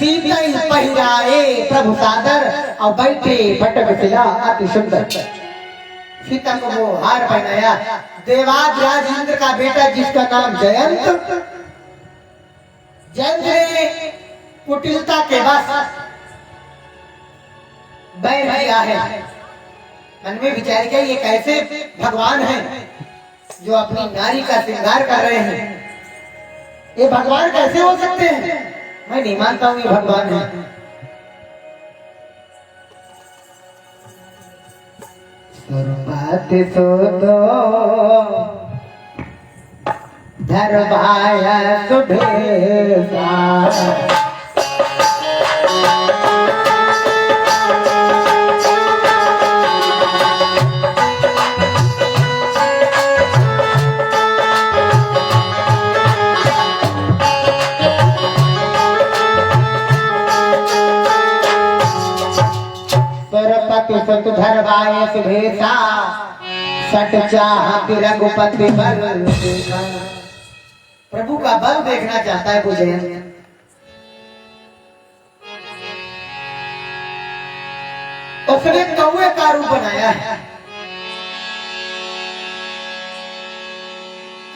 सीतई पहिराए प्रभु सादर और बैठे भटक शिला अति सुंदर। सीता को वो हार पहनाया। देवाधिराज इंद्र का बेटा जिसका नाम जयंत, जयंत ने कुटिलता के बस बैर किया है। मन में विचार किया ये कैसे भगवान हैं जो अपनी नारी का श्रृंगार कर रहे हैं, ये भगवान कैसे हो सकते हैं? मैं नहीं मानता हूं ये भगवान है। बात तो दो धरवाया सुभेसा, सत धरवाए सुभेसा, सट चाहत रघुपति बल देखा। प्रभु का बल देखना चाहता है वो जयंत। उसने कौवे का रूप बनाया है,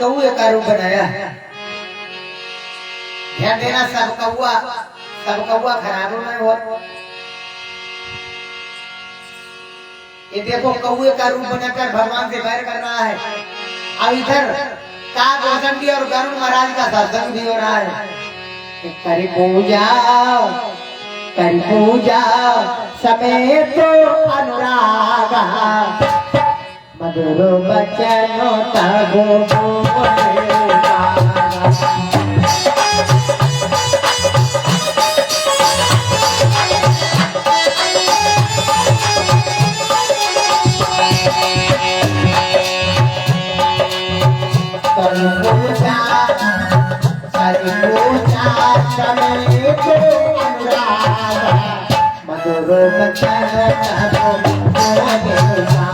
कौवे का रूप बनाया है। ध्यान देना, सब कौवा खराब में हो। ये देखो कौवे का रूप बनाकर भगवान से बैर कर रहा है। अब इधर काग वसंती और गरुड़ महाराज का सत्संग भी हो रहा है। करी पूजा समेत अनुराग, मधुर बचन तब बोलेगा। मधुर बचन तब बोलेगा।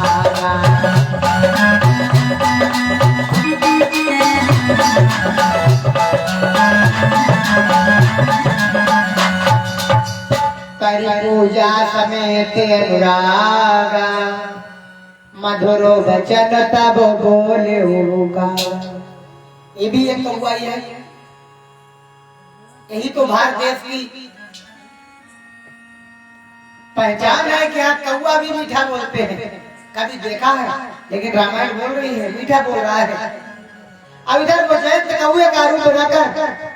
करी पूजा समेत अनुराग, मधुर बचन तब बोले होगा। ये भी एक कौवा ही है। यही तो भारत देश की पहचान है कि आप कौवा भी मीठा बोलते हैं। कभी देखा है, लेकिन रामायण बोल रही है मीठा बोल रहा है। अब इधर जयंत कौवे का रूप बनाकर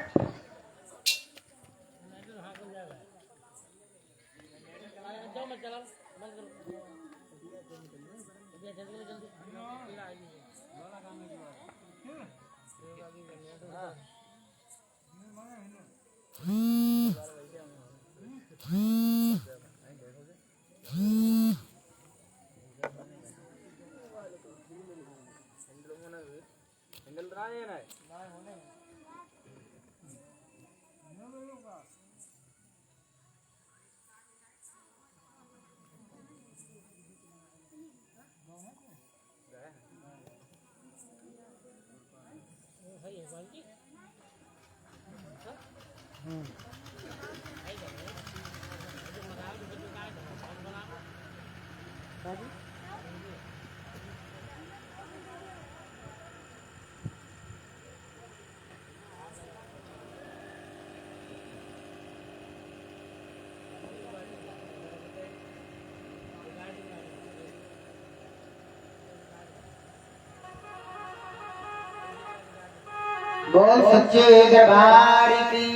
बोल सच्चे दरबार की।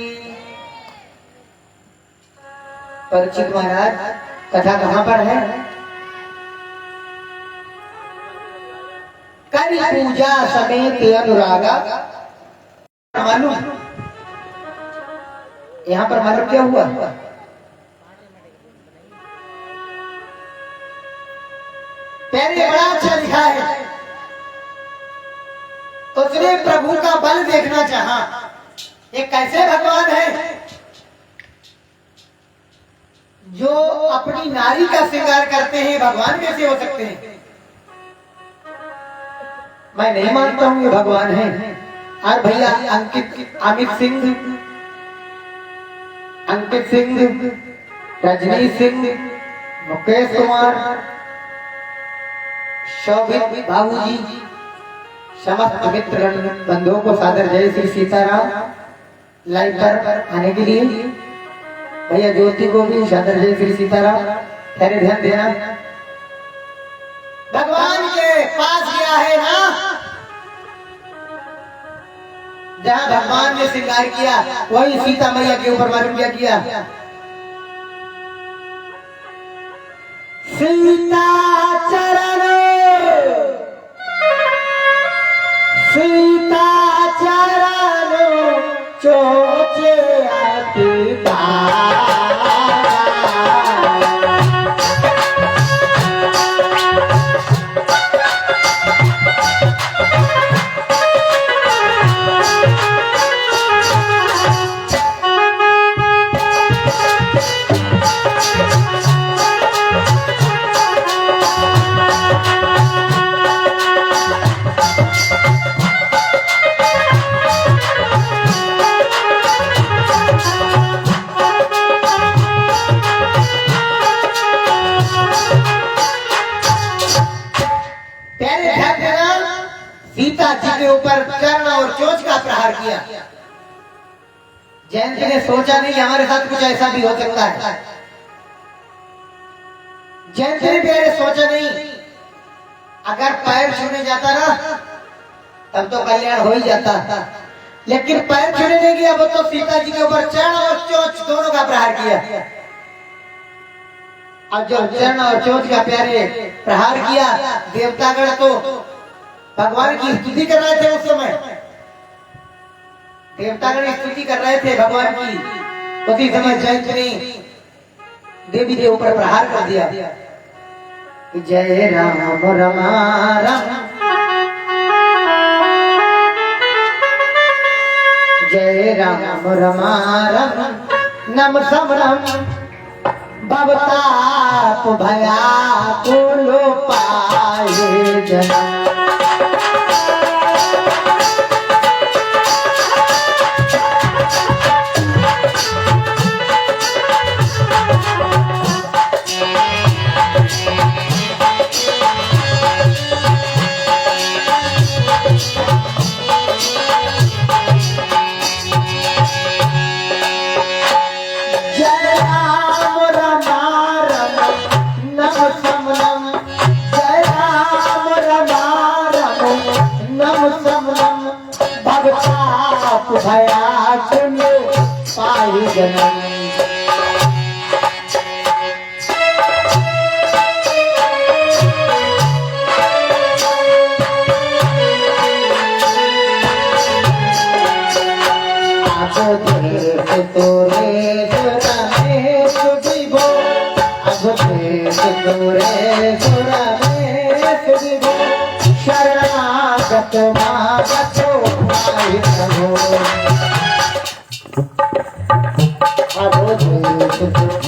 परीक्षित महाराज, कथा कहाँ पर है? करी पूजा समेत अनुरागा। मालूम यहाँ पर मालूम क्या हुआ? पहले बड़ा अच्छा लिखा है, उसने प्रभु का बल देखना चाहा। ये कैसे भगवान है जो अपनी नारी का श्रृंगार करते हैं, भगवान कैसे हो सकते हैं? मैं नहीं मानता हूं ये भगवान है। और भैया अंकित अमित सिंह अंकित सिंह, रजनी सिंह, मुकेश कुमार, शोभित बाबूजी, समस्त मित्र बंधुओं को सादर जय श्री सीताराम। लाइव पर आने के लिए भैया ज्योति को भी सादर जय श्री सीताराम। खैर ध्यान देना, भगवान के पास गया है ना, जहां भगवान ने श्रृंगार किया वही सीता मैया के ऊपर मालूम क्या किया। सीता चरण, सीता चरण चोचे अतिता। सीता जी के ऊपर चरण और चोंच का प्रहार किया। जयंती ने सोचा नहीं कि हमारे साथ कुछ ऐसा भी हो सकता है। जयंती ने भी सोचा नहीं, अगर पैर छूने जाता ना तब तो कल्याण हो ही जाता, लेकिन पैर छूने नहीं गया, वो तो सीता जी के ऊपर चरण और चोंच दोनों का प्रहार किया। अब जब चरण और चोंच का प्यारे प्रहार किया, देवतागण तो भगवान की स्तुति कर रहे थे। उस समय देवतागण स्तुति कर रहे थे भगवान की। उसी समय जयंत ने देवी के ऊपर प्रहार कर दिया। जय राम रमा राम, जय राम रमा राम, नम समरम भवताप भया कुलो पाए जन। भया कुलो पाई जनम। अब देख तोरे जोरा में सुधिबो, अब देख तोरे जोरा में सुधिबो, शरणागत मागत पाई प्रभु। अब देख तोरे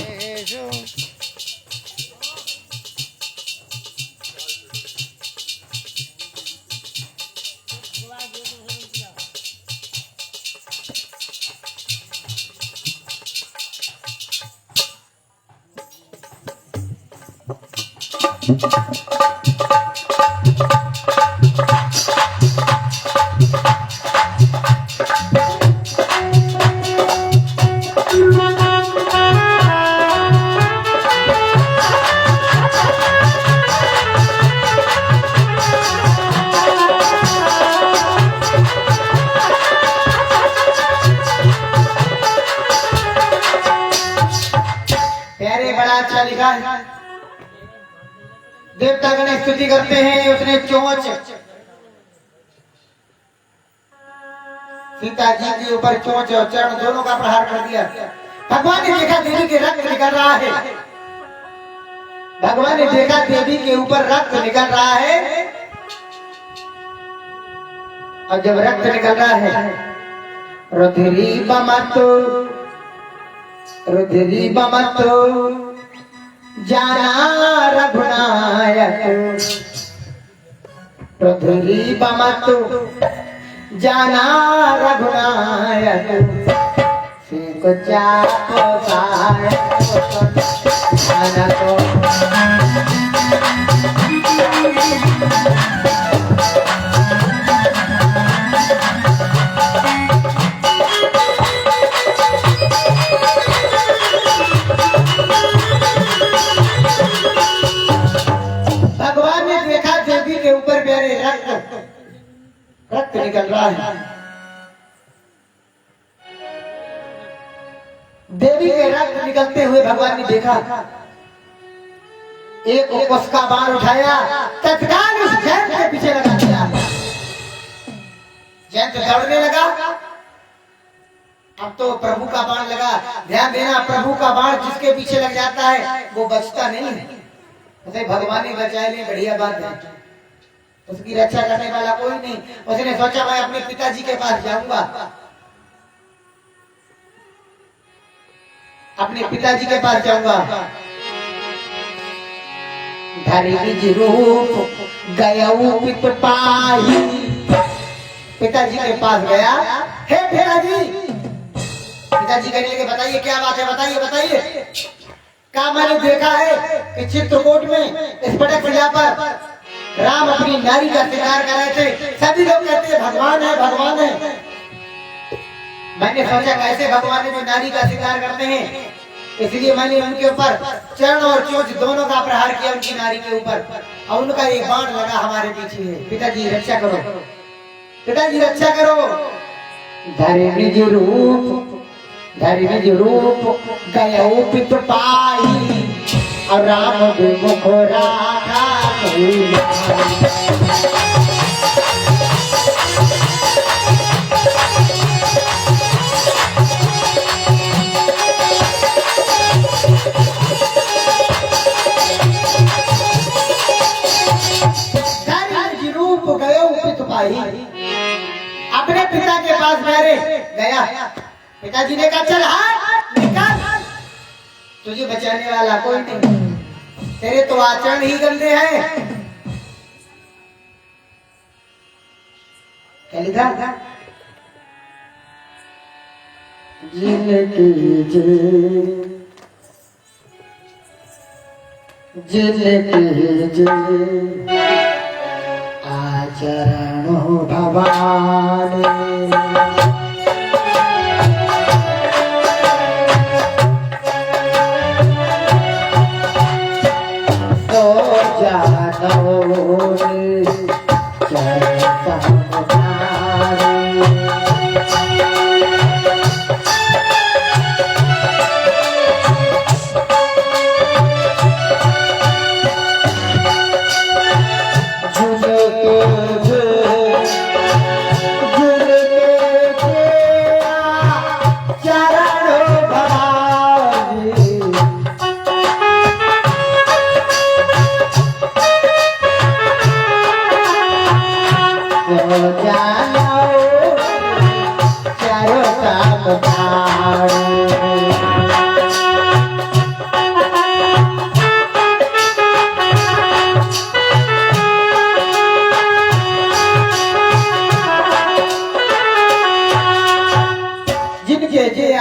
अच्छा लिखा है। देवतागण स्तुति करते हैं, उसने चोंच सीता जी के ऊपर चोंच और चरण दोनों का प्रहार कर दिया। भगवान ने देखा देवी के रक्त निकल रहा है, भगवान ने देखा देवी के ऊपर रक्त निकल रहा है। और जब रक्त निकल रहा है, रुधिरी बमतो रुधिरी बमतो जाना रघुनायक, रुधिरी बमतो जाना रघुनायक, चाप पाए तो भगवान ने देखा देवी के ऊपर मेरे रक्त निकल रहा है। देवी के रक्त निकलते हुए भगवान ने देखा, एक उसका बाण उठाया, तत्काल उस जैन के पीछे लगा दिया। जैन दौड़ने लगा। अब तो प्रभु का बाण लगा। ध्यान देना, प्रभु का बाण जिसके पीछे लग जाता है वो बचता नहीं है। उसे भगवान ने बचाए ले, बढ़िया बात है। उसकी रक्षा करने वाला कोई नहीं। उसने सोचा मैं अपने पिताजी के पास जाऊंगा, अपने पिताजी के पास जाऊंगा। धरि निज रूप गयऊ पित पाही। पिताजी के पास गया। हे पिताजी, पिताजी कहने लगे बताइए क्या बात है, बताइए बताइए। क्या मैंने देखा है कि चित्रकूट में इस पटक प्रजा पर राम अपनी नारी का शिकार कर रहे थे। सभी लोग कहते हैं भगवान है भगवान है। मैंने सोचा कैसे भगवान है जो नारी का शिकार करते हैं, इसलिए मैंने उनके ऊपर चरण और चोंच दोनों का प्रहार किया उनकी नारी के ऊपर, और उनका एक बाण लगा हमारे पीछे है। पिताजी रक्षा करो, पिताजी रक्षा करो। धरि निज रूप गयऊ पित पाई, और राम विमुख राखा रूप गयो पित पाई। अपने पिता के पास मेरे गया। पिताजी ने कहा चल हाथ निकाल, तुझे बचाने वाला कोई नहीं, तेरे तो आचरण ही गंदे हैं। क्या लिखा? आचरण भवानी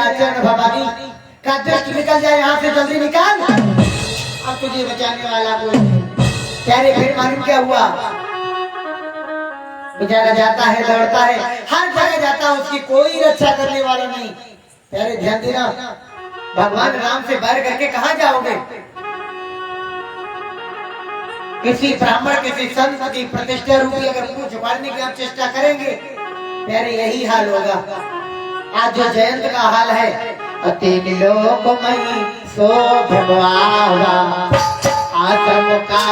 आचरण भवानी का दृष्ट निकल जाए यहाँ से, जल्दी निकाल। अब तुझे बचाने वाला कोई नहीं। प्यारे फिर मालूम क्या हुआ, बेचारा जाता है दौड़ता है, हर जगह जाता है, उसकी कोई रक्षा करने वाला नहीं। प्यारे ध्यान देना, भगवान राम से बैर करके कहाँ जाओगे? किसी ब्राह्मण किसी संत की प्रतिष्ठा रूपी अगर मुंह छुपाने की आप चेष्टा करेंगे, प्यारे यही हाल होगा। आज जो जयंत का हाल है, तीन लोक में सो भगवावा आत्म का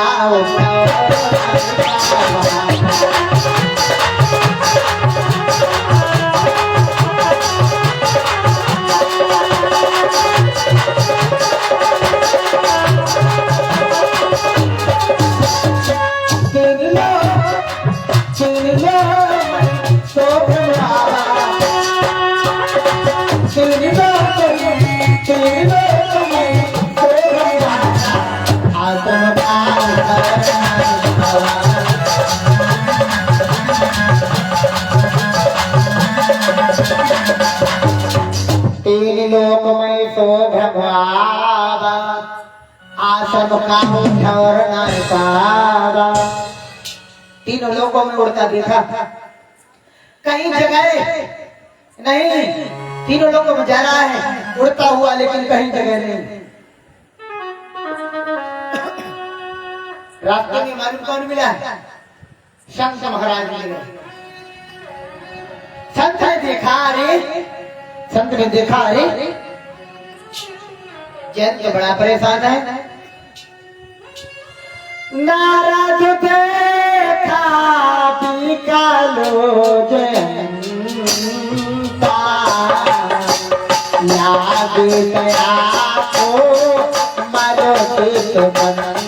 तीन लोक में सो भगवावा आसम का और नायकावा। तीनों लोकों में उड़ता देखा, कहीं जगह नहीं, तीनों लोगों में जा रहा है उड़ता हुआ, लेकिन कहीं जगह नहीं। रास्ते में मालूम कौन मिला? संत महाराज मिले। संत ने देखा, अरे संत ने देखा, अरे जैन तो बड़ा परेशान है। नारद देखा बिकालो जनता, याद गया को मरो चित बनता।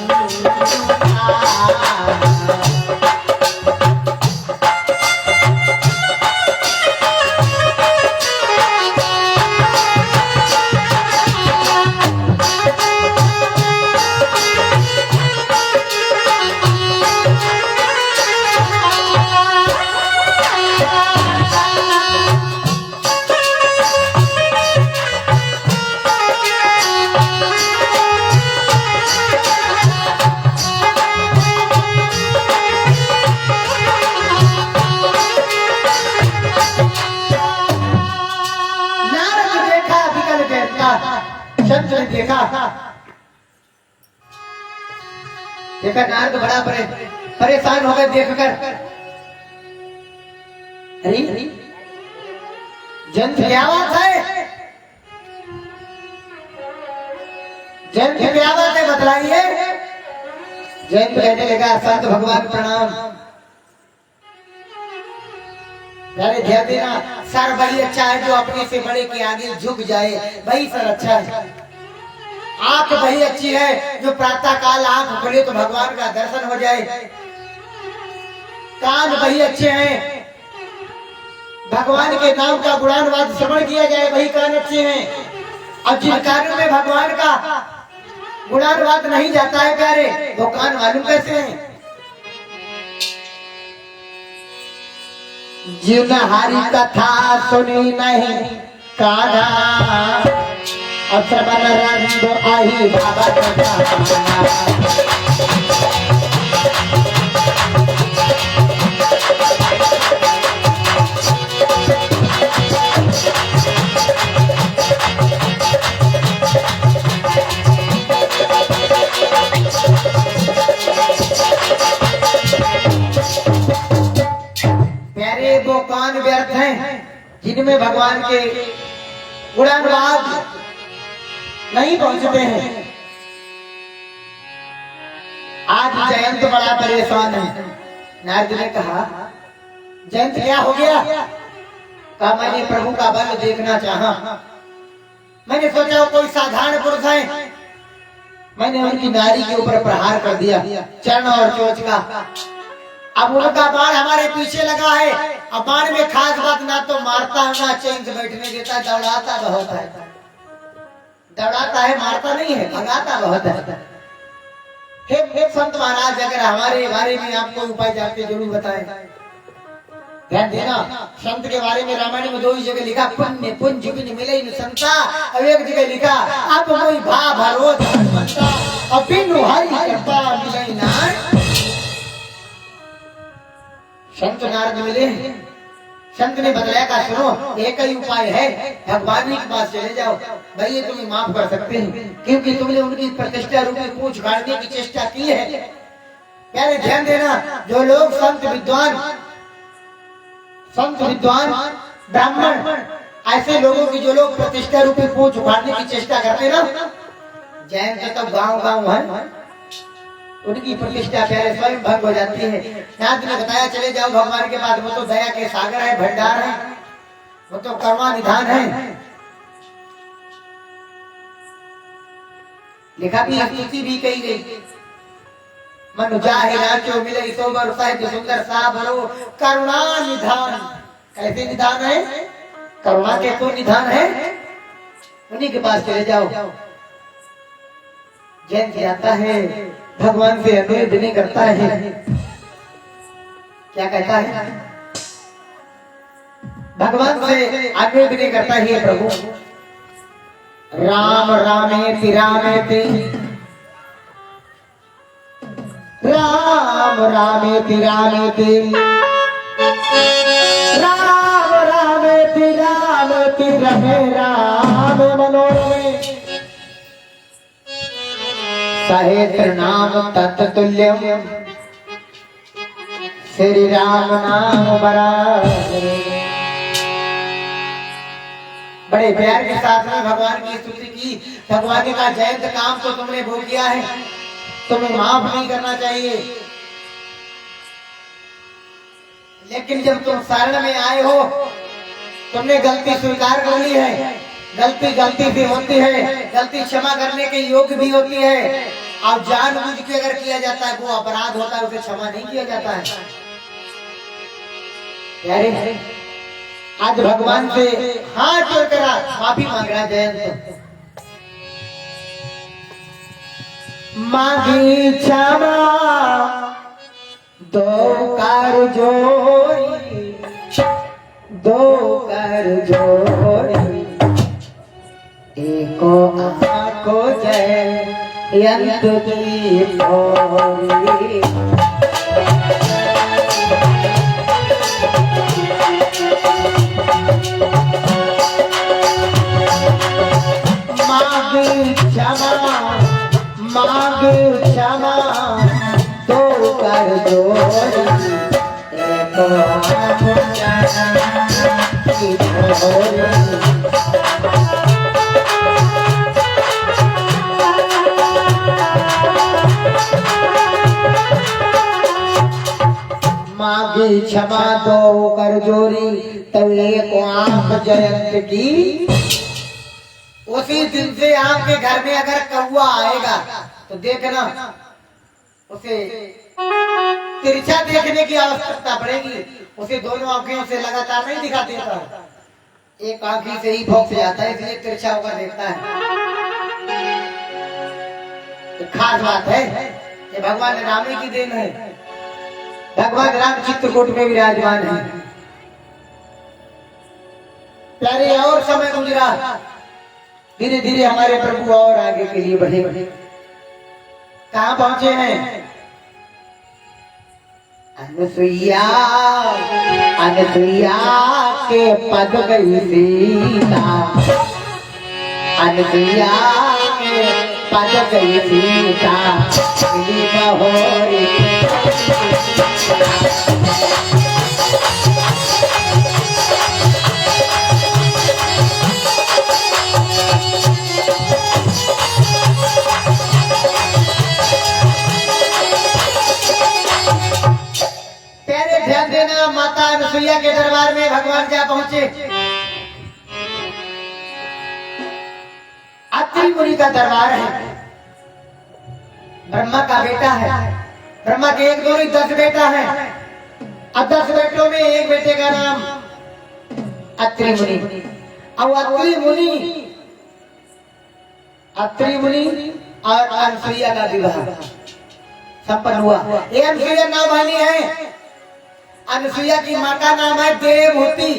संत ने देखा नारद बड़ा परेशान हो गए देखकर। अरे जंत क्या बात है? जंत क्या बात है, बतलाइए। जंत कहने लगा, संत भगवान प्रणाम। अरे ध्यान देना, सर वही अच्छा है जो अपने से बड़े के आगे झुक जाए, वही सर अच्छा है। आंख वही अच्छी है जो प्रातः काल आंख खोले तो भगवान का दर्शन हो जाए। कान वही अच्छे हैं, भगवान के नाम का गुणानुवाद श्रवण किया जाए, वही कान अच्छे हैं। और जिन कानों में भगवान का गुणानुवाद नहीं जाता है प्यारे, वो कान मालूम कैसे हैं? जिन हरि कथा सुनी नहीं काना, अश्रवण रंग आही बाबा प्यारे, वो कान व्यर्थ हैं जिनमें भगवान के गुणानुवाद नहीं पहुंचते हैं। आज जयंत बड़ा परेशान है। नारद ने कहा, जयंत क्या हो गया? कहा, मैंने प्रभु का बल देखना चाहा। मैंने सोचा वो कोई साधारण पुरुष है, मैंने उनकी नारी के ऊपर प्रहार कर दिया, चरण और चोंच का। अब उनका बाण हमारे पीछे लगा है। अब बाण में खास बात, ना तो मारता है ना चैन से बैठने देता, दौड़ाता बहुत है। दौड़ाता है, मारता नहीं है, भगाता बहुत है। हे संत महाराज, अगर हमारे बारे में आप कोई उपाय जानते जरूर बताएं। ध्यान देना, संत के बारे में रामायण में 2 ही जगह लिखा, पुण्य पुंज बिन मिले न संता। अब एक जगह लिखा, आप कोई भा भरोस बनता, अब बिनु हरि कृपा मिले ना। संत नारद मिले, संत ने बतलाया का सुनो, एक ही उपाय है, भगवान के पास चले जाओ, भाई ये तुम्हें माफ कर सकते हैं, क्योंकि तुमने उनकी प्रतिष्ठा रूपी पूछ गाड़ने की चेष्टा की है। प्यारे ध्यान देना, जो लोग संत विद्वान ब्राह्मण, ऐसे लोगों की जो लोग प्रतिष्ठा रूपी पूछ उखाड़ने की चेष्टा करते ना, जैन के तो गांव है, उनकी प्रतिष्ठा प्यारे स्वयं भंग हो जाती है। नाथ ने बताया, चले जाओ भगवान के पास, वो तो दया के सागर है, भंडार है, वो तो कर्मा निधान है। लिखा भी, स्तुति भी कही गई, मनु जाहे राजो मिले सोबर साहिब सुंदर साबरो करुणा निधान। कैसे निधान है? करुणा के तो निधान है, उन्हीं के पास चले जाओ। जैन जाता है, भगवान से अनुरोध नहीं करता है, क्या कहता है? भगवान से अनुरोध नहीं करता है, प्रभु राम रामेति रामेति राम रामेति रामेति राम रामेति रामेति रमे राम मनोरमे सहस्र नाम तत्तुल्यम श्री राम नाम बराबर। बड़े प्यार के साथ में भगवान की स्तुति की। भगवान का जयंत काम तो तुमने भोग किया है, तुम्हें माफ नहीं करना चाहिए। लेकिन जब तुम शरण में आए हो, तुमने गलती स्वीकार कर ली है। गलती गलती भी होती है, गलती क्षमा करने के योग्य भी होती है। और जानबूझ के अगर किया जाता है वो अपराध होता है, उसे क्षमा नहीं किया जाता है। प्यारे, आज भगवान से हाथ जोड़कर माफी मांग रहा जयंत। मांगी क्षमा दो कर जोड़ी, दो कर जोड़ी, एको आँखो जयंत की भोरी। मांग क्षमा दो कर जोड़ी, एको आँखो जयंत की भोरी। मांगी क्षमा दो कर जोरी, तब एक आँख जयंत की। उसी दिन से आपके घर में अगर कौआ आएगा तो देखना उसे तिरछा देखने की आवश्यकता पड़ेगी। उसे दोनों आंखों से लगातार नहीं दिखा देता, एक आंखी से ही भौंक जाता है, इसलिए तिरछा होकर देखता है। तो खास बात है ये भगवान राम की देन है। भगवान राम चित्रकूट में विराजमान है। प्यारे, और समय गुजरा, धीरे धीरे हमारे प्रभु और आगे के लिए बढ़े बढ़े। कहाँ पहुंचे हैं? अनुसुईया, अनुसुईया के पद गई सीता, अनुसुईया के पद गई सीता, मिली बहोरी। ध्यान देना, माता अनुसुईया के दरबार में भगवान जा पहुंचे। अत्रि मुनि का दरबार है, ब्रह्मा का बेटा है। ब्रह्मा के एक दो नहीं 10 बेटा है। अब 10 बेटों में एक बेटे का नाम अत्रि मुनि। और अत्रि मुनि और अनुसुईया का विवाह संपन्न हुआ। ये अनुसुईया नाम वाली है। अनुसुईया की माँ का नाम है देवहूति।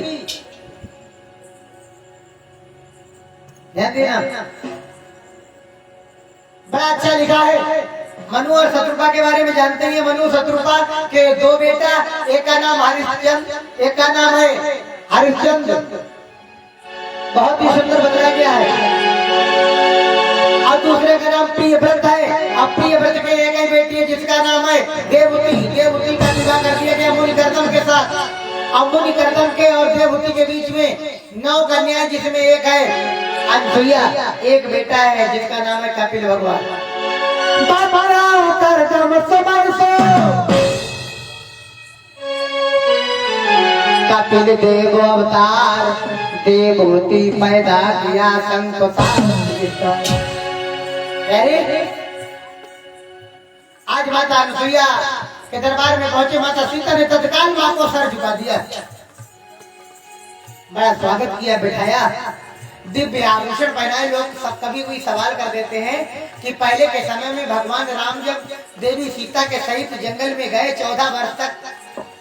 ध्यान देना, बड़ा अच्छा लिखा है। मनु और शत्रुपा के बारे में जानते हैं। मनु शत्रुपा के 2 बेटा, एक का नाम हरिश्चंद्र, एक का नाम है हरिश्चंद्र। बहुत ही सुंदर बताया गया है। और दूसरे का नाम प्रियव्रत है। अब प्रियव्रत के एक ही बेटी है जिसका नाम है देवहूति। देवहूति का विवाह कर दिया गया मुनिकर्दम के साथ। अब मुनिकर्दम के और देवहूति के बीच में 9 कन्याएं, जिसमें एक है अनुसुईया। एक बेटा है जिसका नाम है कपिल भगवान। कपिल देव अवतार, देवहूति पैदा किया संतोषा। अरे आज माता अनुसुईया के दरबार में पहुंचे। माता सीता ने तत्काल मां को सर झुका दिया, बड़ा स्वागत किया, बिठाया, दिव्य आभूषण पहनाए। लोग सब कभी कोई सवाल कर देते हैं कि पहले के समय में भगवान राम जब देवी सीता के सहित जंगल में गए 14 वर्ष तक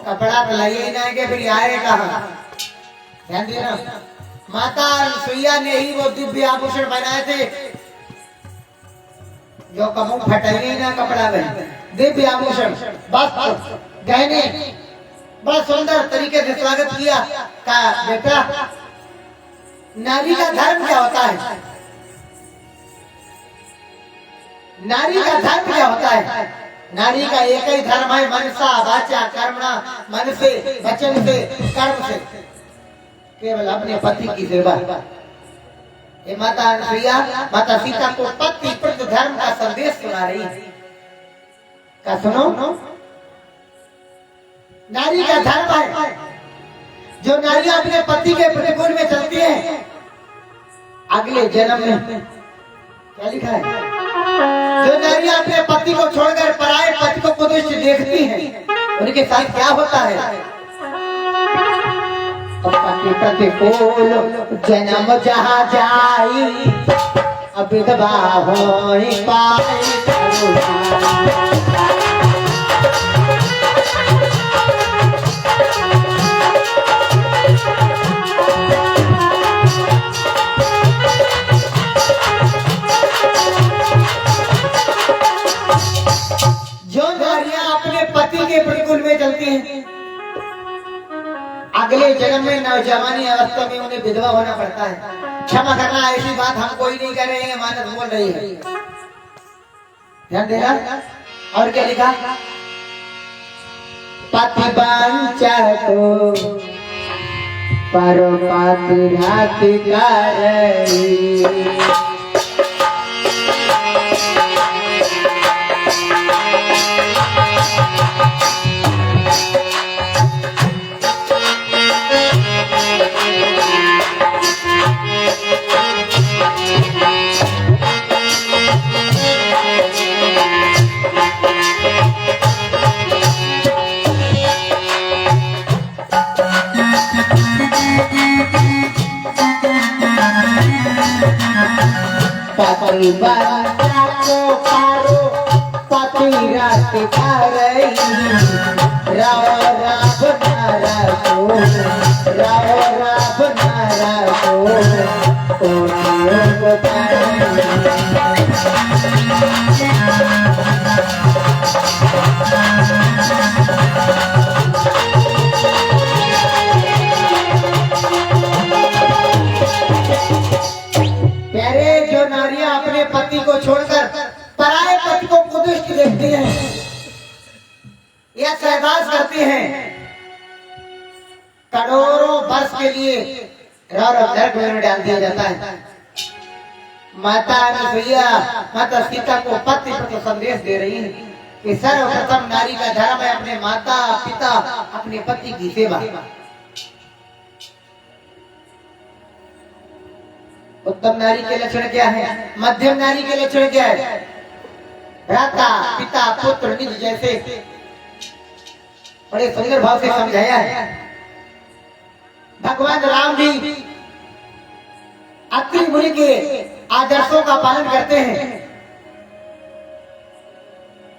कपड़ा पहनाइए ही नहीं, फिर आए कहा। ध्यान देना, माता अनसुईया ने ही वो दिव्य आभूषण बनाए थे जो कबू फटाई ना कपड़ा में, दिव्य आभूषण वस्त्र गहने बड़ा सुंदर तरीके से स्वागत किया। कहा बेटा नारी का धर्म क्या होता है, नारी का धर्म क्या होता है? नारी का एक ही धर्म है, मनसा वाचा कर्मणा, मन से वचन से कर्म से केवल अपने पति की सेवा। ये माता अनसुईया माता सीता को पति प्रति धर्म का संदेश सुना रही है। क्या सुनो, नारी का धर्म है जो नारियां अपने पति के प्रतिकूल में चलती हैं, अगले जन्म में क्या लिखा है, जो नारियां अपने पति को छोड़कर पराये पति को कुदृष्ट देखती हैं, उनके साथ क्या होता है? पति प्रतिकूल जन्म जहाँ जाई, अब विधवा हो पाए। जो नारियां अपने पति के प्रतिकूल में चलती हैं, अगले जन्म में नौजवानी अवस्था में उन्हें विधवा होना पड़ता है। क्षमा करना, ऐसी बात हम कोई नहीं कर रहे हैं, मानस बोल रही है, ध्यान देना। और क्या लिखा? पति वांछा को परोपति राति करई, पति वांछा को पारो पति राति करई, राव राव नारा को, राव राव नारा को, को प्यारे, जो नारियां अपने पति को छोड़कर पराये पति को कुदृष्ट देखती हैं या सहवास करती हैं, करोड़ों वर्ष के लिए नरक में डाल दिया जाता है। माता अनसुईया माता सीता को पति प्रति संदेश दे रही है कि सर्वप्रथम नारी का धर्म है अपने माता पिता अपने पति की सेवा। उत्तम नारी के लक्षण क्या है, मध्यम नारी के लक्षण क्या है? भ्राता पिता पुत्र निज जैसे बड़े सुंदर भाव से समझाया है। भगवान राम भी अत्रि मुनि के आदर्शों का पालन करते हैं।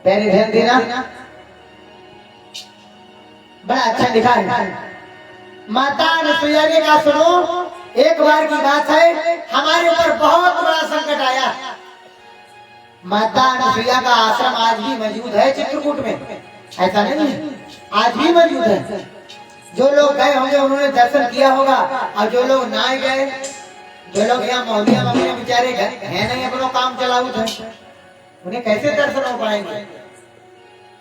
पहले ध्यान देना, बड़ा अच्छा लिखा है। माता अनसुईया ने कहा सुनो, एक बार की बात है, हमारे ऊपर बहुत बड़ा संकट आया। माता अनसुईया का आश्रम आज भी मौजूद है चित्रकूट में, ऐसा नहीं है, आज भी मौजूद है। जो लोग गए होंगे उन्होंने दर्शन किया होगा, और जो लोग ना गए, जो लोग यहाँ मोहल्लिया में बेचारे है नहीं, अपना काम चलाऊ थे, उन्हें कैसे दर्शन हो पाएंगे?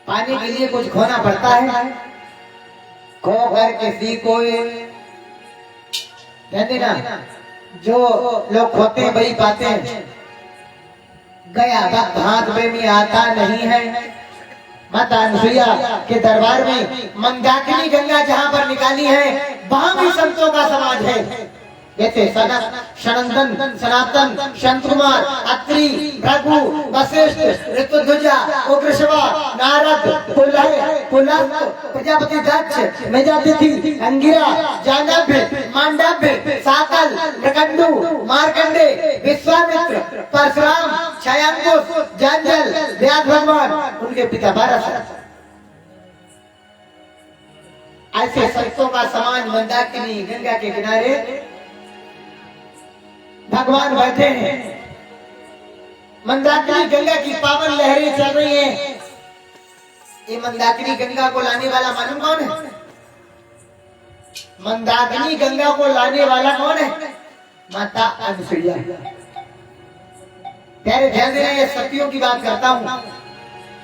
पानी के लिए कुछ खोना पड़ता है, खो कर किसी को कहते ना, जो लोग खोते हैं वही पाते हैं। गया वक्त हाथ में आता नहीं है। माता अनसुईया के दरबार में मंदाकिनी गंगा जहाँ पर निकाली है, वहाँ भी संतों का समाज है। जैसे सनत, सनंदन, सनातन, शंतकुमार, अत्रि, भृगु, वशिष्ठ, ऋतुध्वजा, उग्रश्रवा, नारद, पुलह, पुलह, प्रजापति दक्ष, मेजातिथि, अंगिरा, जांडव्य, मांडव्य, साकल, मृकंडू, मार्कंडे, विश्वामित्र, परशुराम, छायांकुश, जांजल, व्यास भगवान, उनके पिता पारस। ऐसे संतों का समाज मंदाकिनी गंगा के किनारे भगवान बैठे हैं, मंदाकिनी गंगा की पावन लहरें चल रही हैं। ये मंदाकिनी गंगा को लाने वाला मालूम कौन है? मंदाकिनी गंगा को लाने वाला कौन है? माता अनसुईया। प्यारे ध्यान देना, ये सतियों की बात करता हूँ,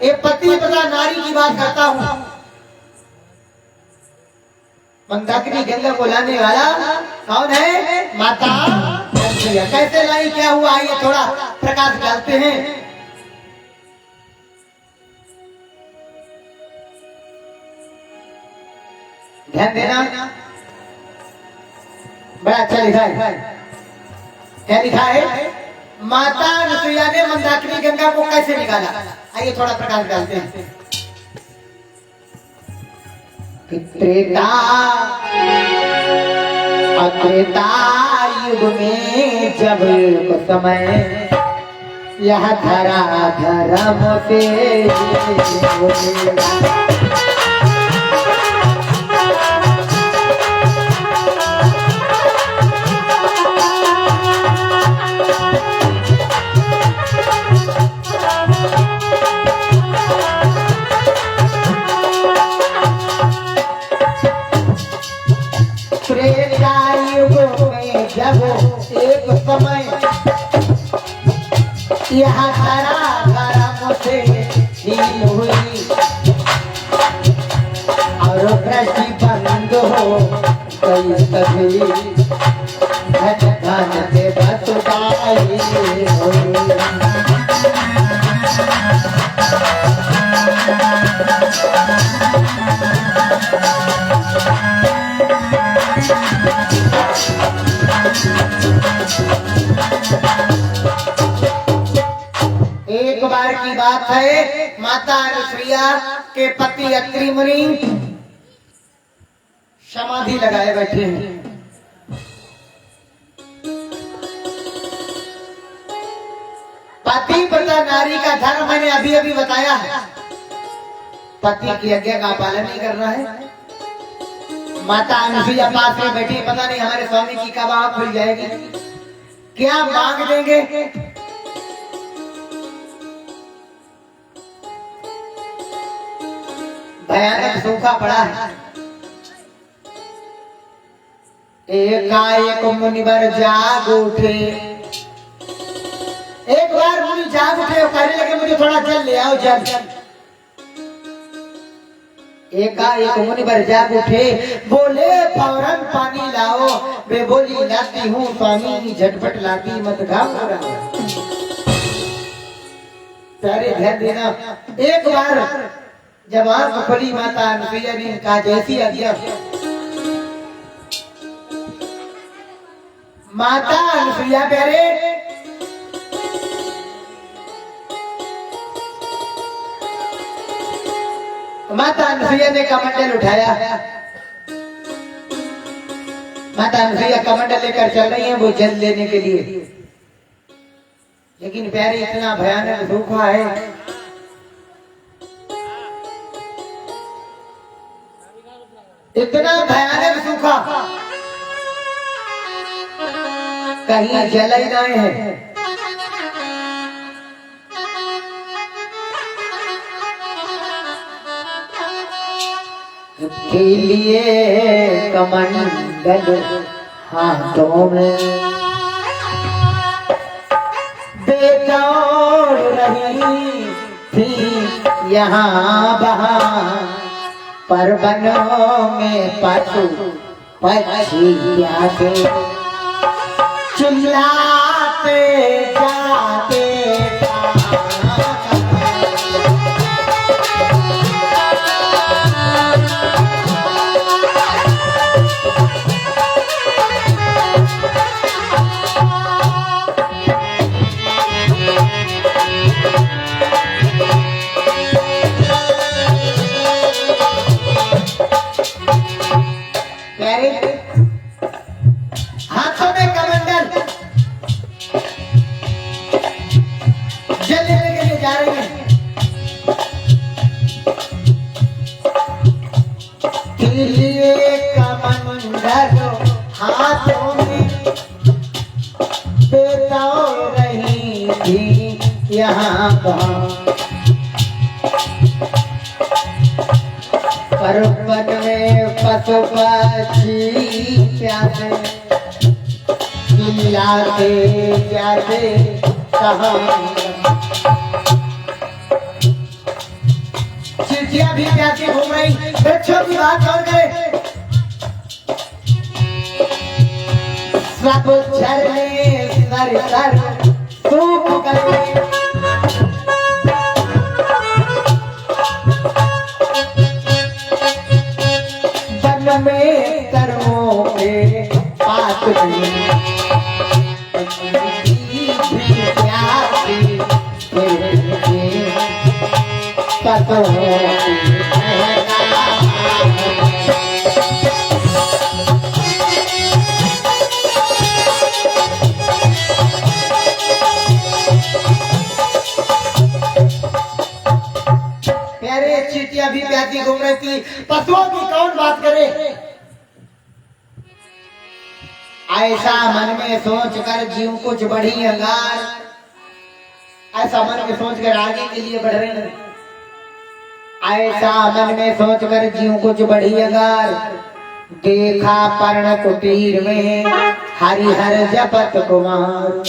ये पति पता नारी की बात करता हूँ। मंदाकिनी गंगा को लाने वाला कौन है? माता अनसुईया। कैसे लाई, क्या हुआ, आइए थोड़ा प्रकाश डालते हैं। ध्यान देना, बड़ा अच्छा लिखा है। क्या लिखा है? माता अनसुईया ने मंदाकिनी गंगा को कैसे निकाला, आइए थोड़ा प्रकाश डालते हैं। त्रेता युग में जब समय यह धरा धर्म पे जब एक समय यह धरा धर्म से हीन हुई और दृष्टि बंद हो गई, तभी धन से बसुदाई हुई। एक बार की बात है, माता अनसुईया के पति अत्रि मुनि समाधि लगाए बैठे हैं। पति पता नारी का धर्म मैंने अभी अभी बताया है। पति की आज्ञा का पालन नहीं करना है। माता अनसुईया पास में बैठी, पता नहीं हमारे स्वामी की कब आँख खुल जाएगी, क्या मांग देंगे। भयानक सूखा पड़ा है। एकाएक मुनिवर जाग उठे। एक बार मुनि जाग उठे और कहने लगे, मुझे थोड़ा जल ले आओ, जल। एकाएक मुनिवर जाग उठे, बोले फौरन पानी लाओ। वे बोली, लाती हूँ स्वामी, झटपट लाती मत घाबरा। सारे ध्यान देना, एक बार जब आंख खुली माता अनसुईया ने कहा, जैसी आज्ञा। माता अनसुईया प्यारे माता अनसुईया ने कमंडल उठाया। माता अनसुईया कमंडल लेकर चल रही है वो जल लेने के लिए, लेकिन प्यारे इतना भयानक सूखा है। इतना भयानक सूखा, कहीं जल ही नहीं है। के लिए कमंडल हाथों में बेदौड़ रही थी यहाँ वहाँ, पर वनों में पशु पक्षी प्यासे चिल्लाते जाते। हाथों में कमंडल थी यहाँ पर्वत में पशु पक्षी प्यासे मिलाते जाते कहाँ चिड़िया भी प्यासी घूम रही बच्चों की बात कौन करे सब झरने सर सर सूख गए वन में कर्मों के पास चींटियां भी प्यासी घूम रही थी पशुओं की कौन बात करे ऐसा मन में सोच कर जीव कुछ बढ़ी अंगार ऐसा मन में सोच कर आगे के लिए बढ़ रहे हैं ऐसा मन में सोच कर जीव कुछ बढ़ी अंगार देखा पर्ण कुटीर में हरिहर जपत कुमार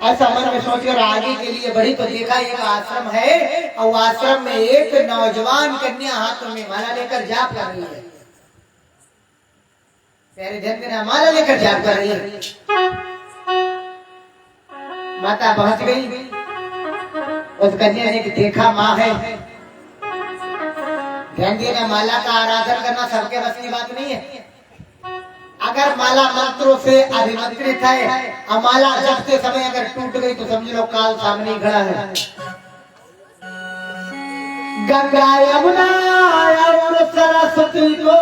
ऐसा मन में सोचकर आगे के लिए बढ़ी तो देखा एक आश्रम है और आश्रम में एक नौजवान कन्या हाथों में माला लेकर जाप कर रही है प्यारे ध्यान देना माला लेकर जाप कर रही है माता पहुंच गई उस कन्या ने देखा माँ है ध्यान देना माला का आराधन करना सबके बस की बात नहीं है अगर माला मंत्रों से अभिमंत्रित है और माला जपते समय अगर टूट गई तो समझ लो काल सामने ही खड़ा है गंगा यमुना और सरस्वती को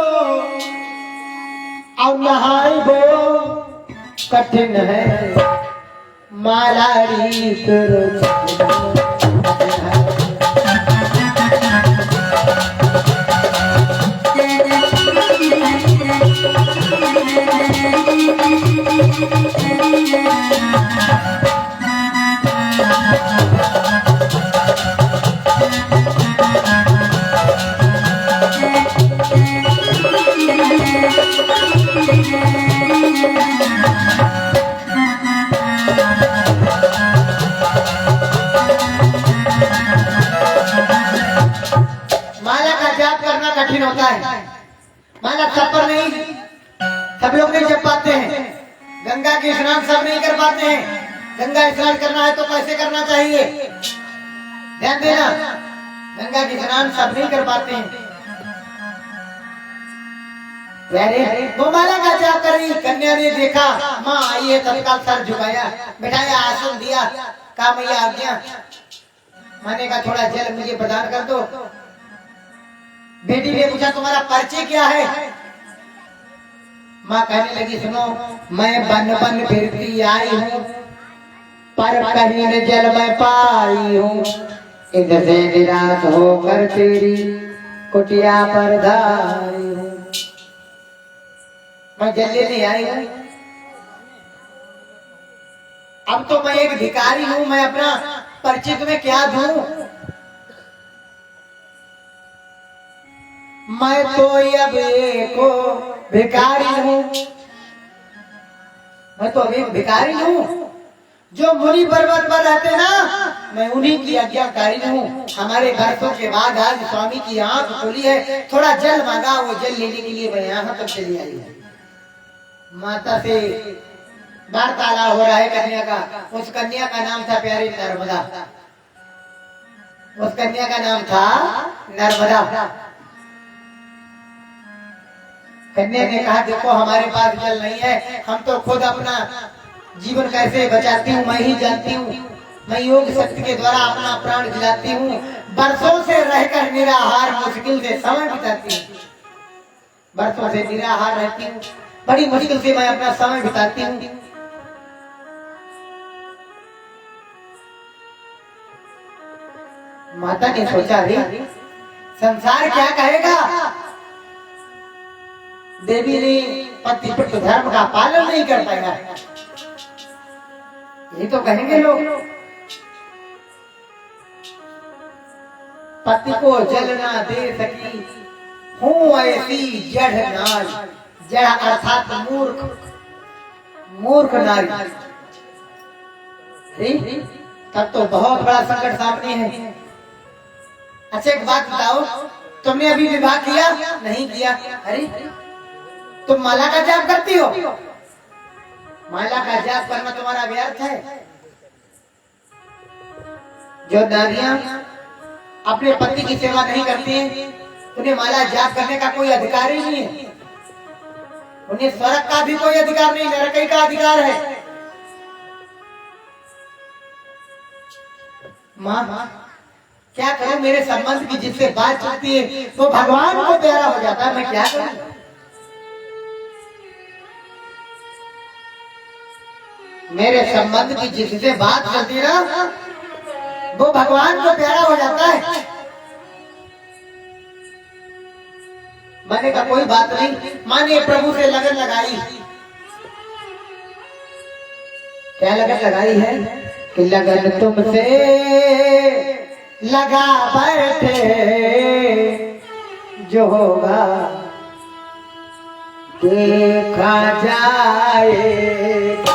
और नहाई वो कठिन है माला रीत कठिन होता है माला सब पर नहीं सब लोग नहीं जप पाते हैं गंगा के स्नान सब नहीं कर पाते हैं गंगा स्नान करना है तो कैसे करना चाहिए ध्यान देना गंगा के स्नान सब नहीं कर पाते हैं वो माला का जाप कर रही कन्या ने देखा माँ आई है तत्काल सर झुकाया बैठाया आसन दिया कहा मैया आज्ञा माने का थोड़ा जल मुझे प्रदान कर दो बेटी ने पूछा तुम्हारा परिचय क्या है माँ कहने लगी सुनो मैं बन बन फिरती आई हूँ पर कहीं न जल मैं पाई हूँ इधर से निराश होकर तेरी कुटिया पर धाई हूँ मैं जल लेने आई हूँ अब तो मैं एक भिखारी हूँ मैं अपना परिचय तुम्हें क्या दूं मैं तो अब एक भिखारी हूँ मैं तो अभी भिखारी हूँ जो मुनि पर्वत पर रहते ना मैं उन्हीं की आज्ञाकारी हूँ हमारे बरसों के बाद आज स्वामी की आंख खुली है थोड़ा जल मांगा वो जल लेने के लिए मैं यहाँ तक चली आई हूँ माता से वार्तालाप हो रहा है कन्या का उस कन्या का नाम था प्यारी नर्मदा उस कन्या का नाम था नर्मदा कन्या ने कहा देखो हमारे पास जल नहीं है हम तो खुद अपना जीवन कैसे बचाती हूँ मैं ही जानती हूँ मैं योग शक्ति के द्वारा अपना प्राण दिलाती हूँ बरसों से रहकर निराहार मुश्किल से समय बिताती हूँ बरसों से निराहार रहती हूँ बड़ी मुश्किल से मैं अपना समय बिताती हूँ माता ने सोचा रे संसार क्या कहेगा देवी ने पति पुत्र धर्म का पालन नहीं कर पाया ये तो कहेंगे लोग पति को जलना दे सकी हूँ ऐसी जड़ नारी। जड़ अर्थात मूर्ख, मूर्ख नारी। तब तो बहुत बड़ा संकट सामने है। अच्छा एक बात बताओ, तुमने अभी विवाह किया? नहीं किया। अरे तुम माला का जाप करती हो? माला का जाप करना तुम्हारा व्यर्थ है। जो नारियां अपने पति की सेवा नहीं करती हैं, उन्हें माला जाप करने का कोई अधिकार ही नहीं है। उन्हें स्वर्ग का भी कोई अधिकार नहीं, नरक का अधिकार है। माँ क्या करूं, मेरे संबंध की जिससे बात चलती है वो भगवान को प्यारा हो जाता है, मैं क्या करूं? मेरे संबंध की जिससे बात चलती है ना वो भगवान को प्यारा हो जाता है। मैंने कहा कोई बात नहीं, माने प्रभु से लगन लगाई। क्या लगन लगाई है कि लगन तुमसे लगा बैठे, जो होगा देखा जाएगा।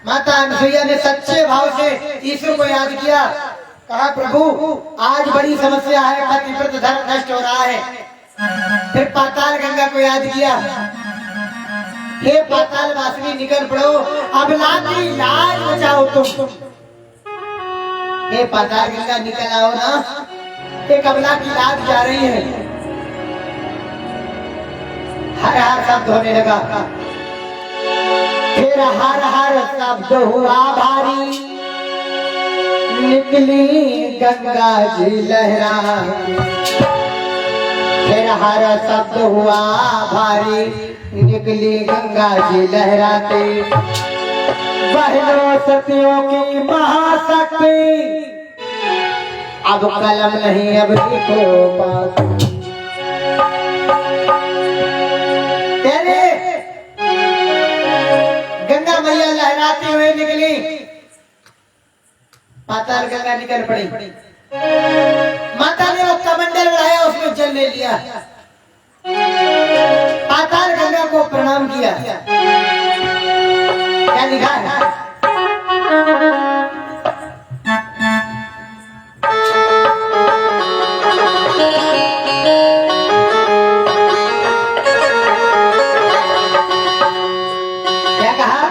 माता अनसुईया ने सच्चे भाव से ईश्वर को याद किया। कहा प्रभु आज बड़ी समस्या है, पतिव्रत धर्म नष्ट हो रहा है। फिर पाताल गंगा को याद किया, हे पाताल वासिनी निकल पड़ो, अबला की लाज बचाओ तुम। हे पाताल गंगा निकल आओ ना, एक अबला की लाज जा रही है। हर हर शब्द होने लगा, फिर हर हर शब्द हुआ भारी, निकली गंगा जी लहरा। फिर हर शब्द हुआ भारी, निकली गंगा जी लहराते। बहनों सतियों की महाशक्ति, अब कलम नहीं अब लिखो बात। गंगा मैया लहराते हुए निकली, पाताल गंगा निकल पड़ी। माता ने वो कमंडल उड़ाया, उसमें जल ले लिया। पाताल गंगा को प्रणाम किया। क्या लिखा है? क्या कहा?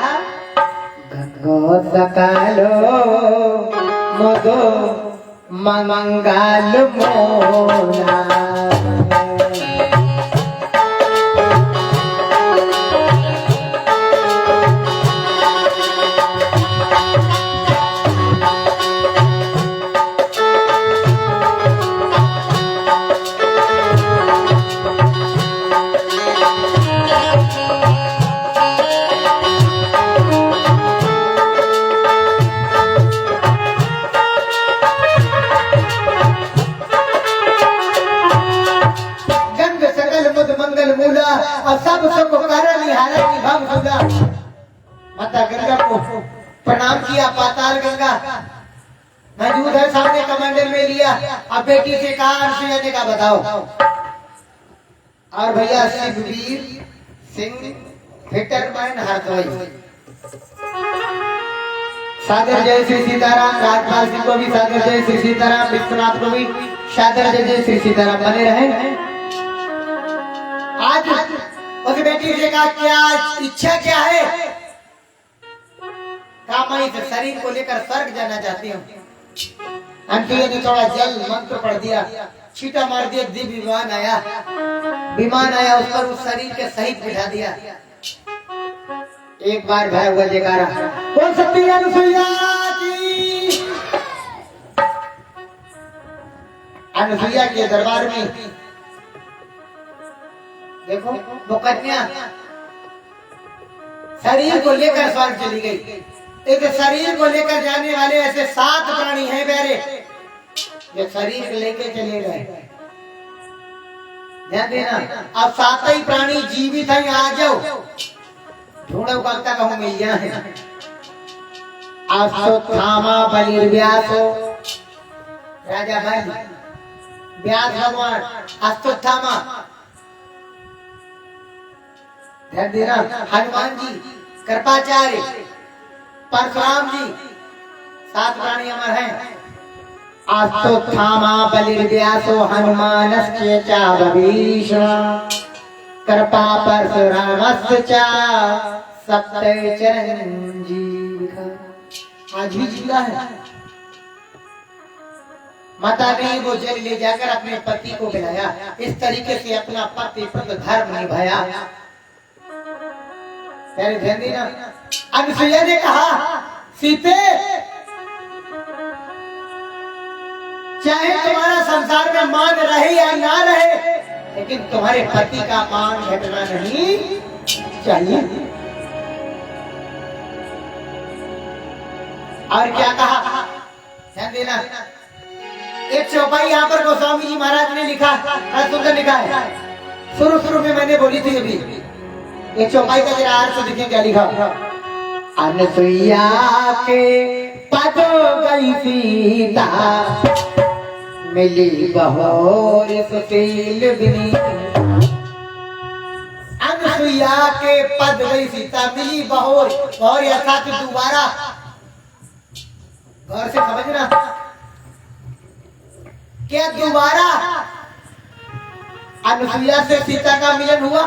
गंगो सकालो मधु मंगल मोना, माता गंगा को प्रणाम किया। पाताल गंगा मौजूद है सामने, कमंडल में लिया। अब बेटी से कहा, अनसुईया ने कहा बताओ। और भैया शिववीर सिंह फिटरमैन हरदोई, सादर जय श्री सीताराम। राजपाल सिंह को भी सादर जय श्री सीताराम। विश्वनाथ को भी सादर जय श्री सीताराम। बने रहे। आज उस बेटी से कहा, क्या इच्छा क्या है? कहा, मैं इस शरीर को लेकर स्वर्ग जाना चाहती हूँ। अंतिया ने थोड़ा जल मंत्र पढ़ दिया, छीटा मार दिया, दिव्य विमान आया। विमान आया, उस पर उस शरीर के सहित बिठा दिया। एक बार भरा हुआ जयकारा बोल सकती है अनुसुईया की। अनुसुईया के दरबार में देखो वो कन्या शरीर को लेकर स्वर्ग चली गई। एक शरीर को लेकर जाने वाले ऐसे 7 प्राणी हैं प्यारे, जो शरीर लेके चले गए। ध्यान देना, अब 7 ही प्राणी जीवित हैं। आ जाओ, ढूंढो कब तक हम मिल जाए। अश्वत्थामा बलिर्व्यासो, राजा बलि, व्यास भगवान, अश्वत्थामा, ध्यान देना, हनुमान जी, कृपाचार्य, परशुराम जी, 7 प्राणी अमर हैं। अश्वत्थामा बलिर्व्यासो हनुमानस्य च भीष्म कृपा परशुरामस्य च सप्त चिरंजीव। आज भी जिंदा है। माता ने वो जल ले जाकर अपने पति को पिलाया। इस तरीके से अपना पति प्रति धर्म निभाया। ध्यान देना, अनुसुईया ने कहा, सीते चाहे तुम्हारा संसार में मान रहे या ना रहे, लेकिन तुम्हारे पति का मान घटना नहीं चाहिए। और क्या कहा, ध्यान देना, एक चौपाई यहाँ पर गोस्वामी जी महाराज ने लिखा, सुंदर लिखा है। शुरू में मैंने बोली थी अभी, एक चौपाई का जरा अर्थ देखिए क्या लिखा। अनुसुईया के पदों गई सीता, मिली बहोर सुशील बिनी। अनुसुईया के पद गई सीता, मिली बहोर। और अर्थात दोबारा, गौर से समझना, क्या दोबारा अनुसुईया से सीता का मिलन हुआ?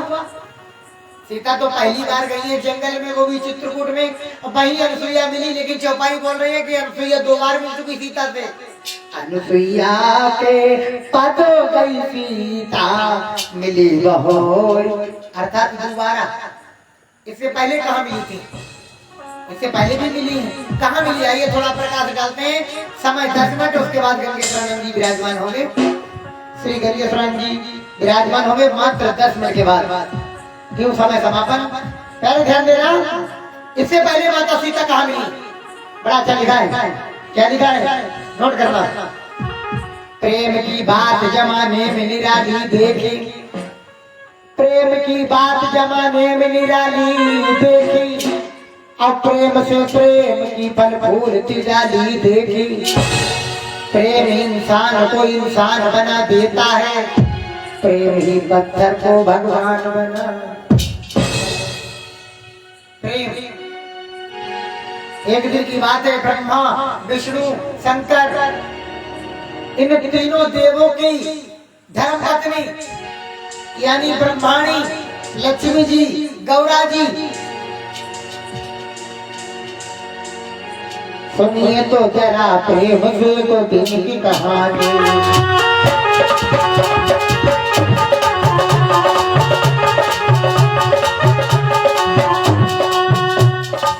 सीता तो पहली बार गई है जंगल में, वो भी चित्रकूट में, वही अनुसुईया मिली। लेकिन चौपाई बोल रही है कि अनुसुईया 2 बार मिल चुकी सीता से। अनुसुईया के पदों गई सीता, मिली बहोर, अर्थात दोबारा। इससे पहले कहाँ मिली थी? इससे पहले भी मिली है। कहाँ मिली? आइए थोड़ा प्रकाश डालते हैं। समय 10 मिनट, उसके बाद गंगेश्वरानंद जी विराजमान होंगे। श्री गंगेश्वरानंद जी विराजमान होंगे मात्र 10 मिनट के बाद। क्यों समय समापन? पहले ध्यान देना, इससे पहले माता सीता कहाँ मिली? बड़ा अच्छा लिखा है। क्या लिखा है? नोट करना। प्रेम की बात जमाने में निराली देखी, प्रेम की बात जमाने में निराली देखी, अब प्रेम से प्रेम की फल फूलती डाली देखी। प्रेम इंसान को इंसान बना देता है, प्रेम ही पत्थर को भगवान बना। प्रेम एक दिन की बात है। ब्रह्मा, विष्णु, शंकर, इन तीनों देवों की धर्मपत्नी यानी ब्रह्माणी लक्ष्मी जी, गौरा जी, सुनिए तो जरा प्रेम से तो दिन की कहानी।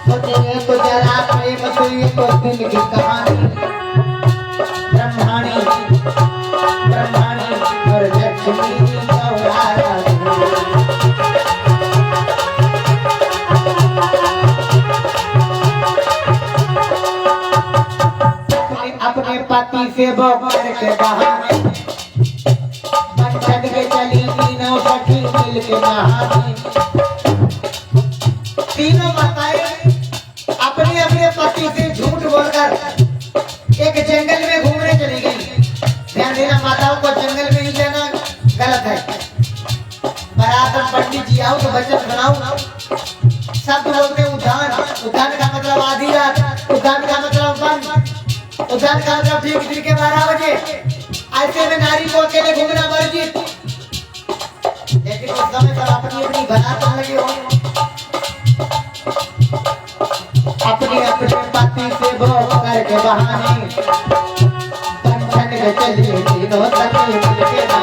सुनिए तो जरा प्रेम से तो दिन की कहानी। ब्रह्माणी और लक्ष्मी गौरा अपने पति से वो करके बहाने बंधन के चली तीनों सखी मिल के नहाने। तीनों माताएं पति से झूठ बोलकर एक जंगल में घूमने चली गई। ध्यान देना, माताओं को जंगल में ही जाना गलत है। बारात में पंडित जी आओ तो वचन सुनाओ, शब्द बोलते हैं उद्यान। उद्यान का मतलब आधी रात, उद्यान का मतलब बंद, उद्यान का मतलब ठीक दिन के 12 बजे। ऐसे में नारी को अकेले घूमना वर्जित। लेकिन उस समय सब अपनी अपनी बारात में लगे हो, अपने अपने पति से भोग करके बहाने बंधन के चलिए तीनों सखी मिलके ना।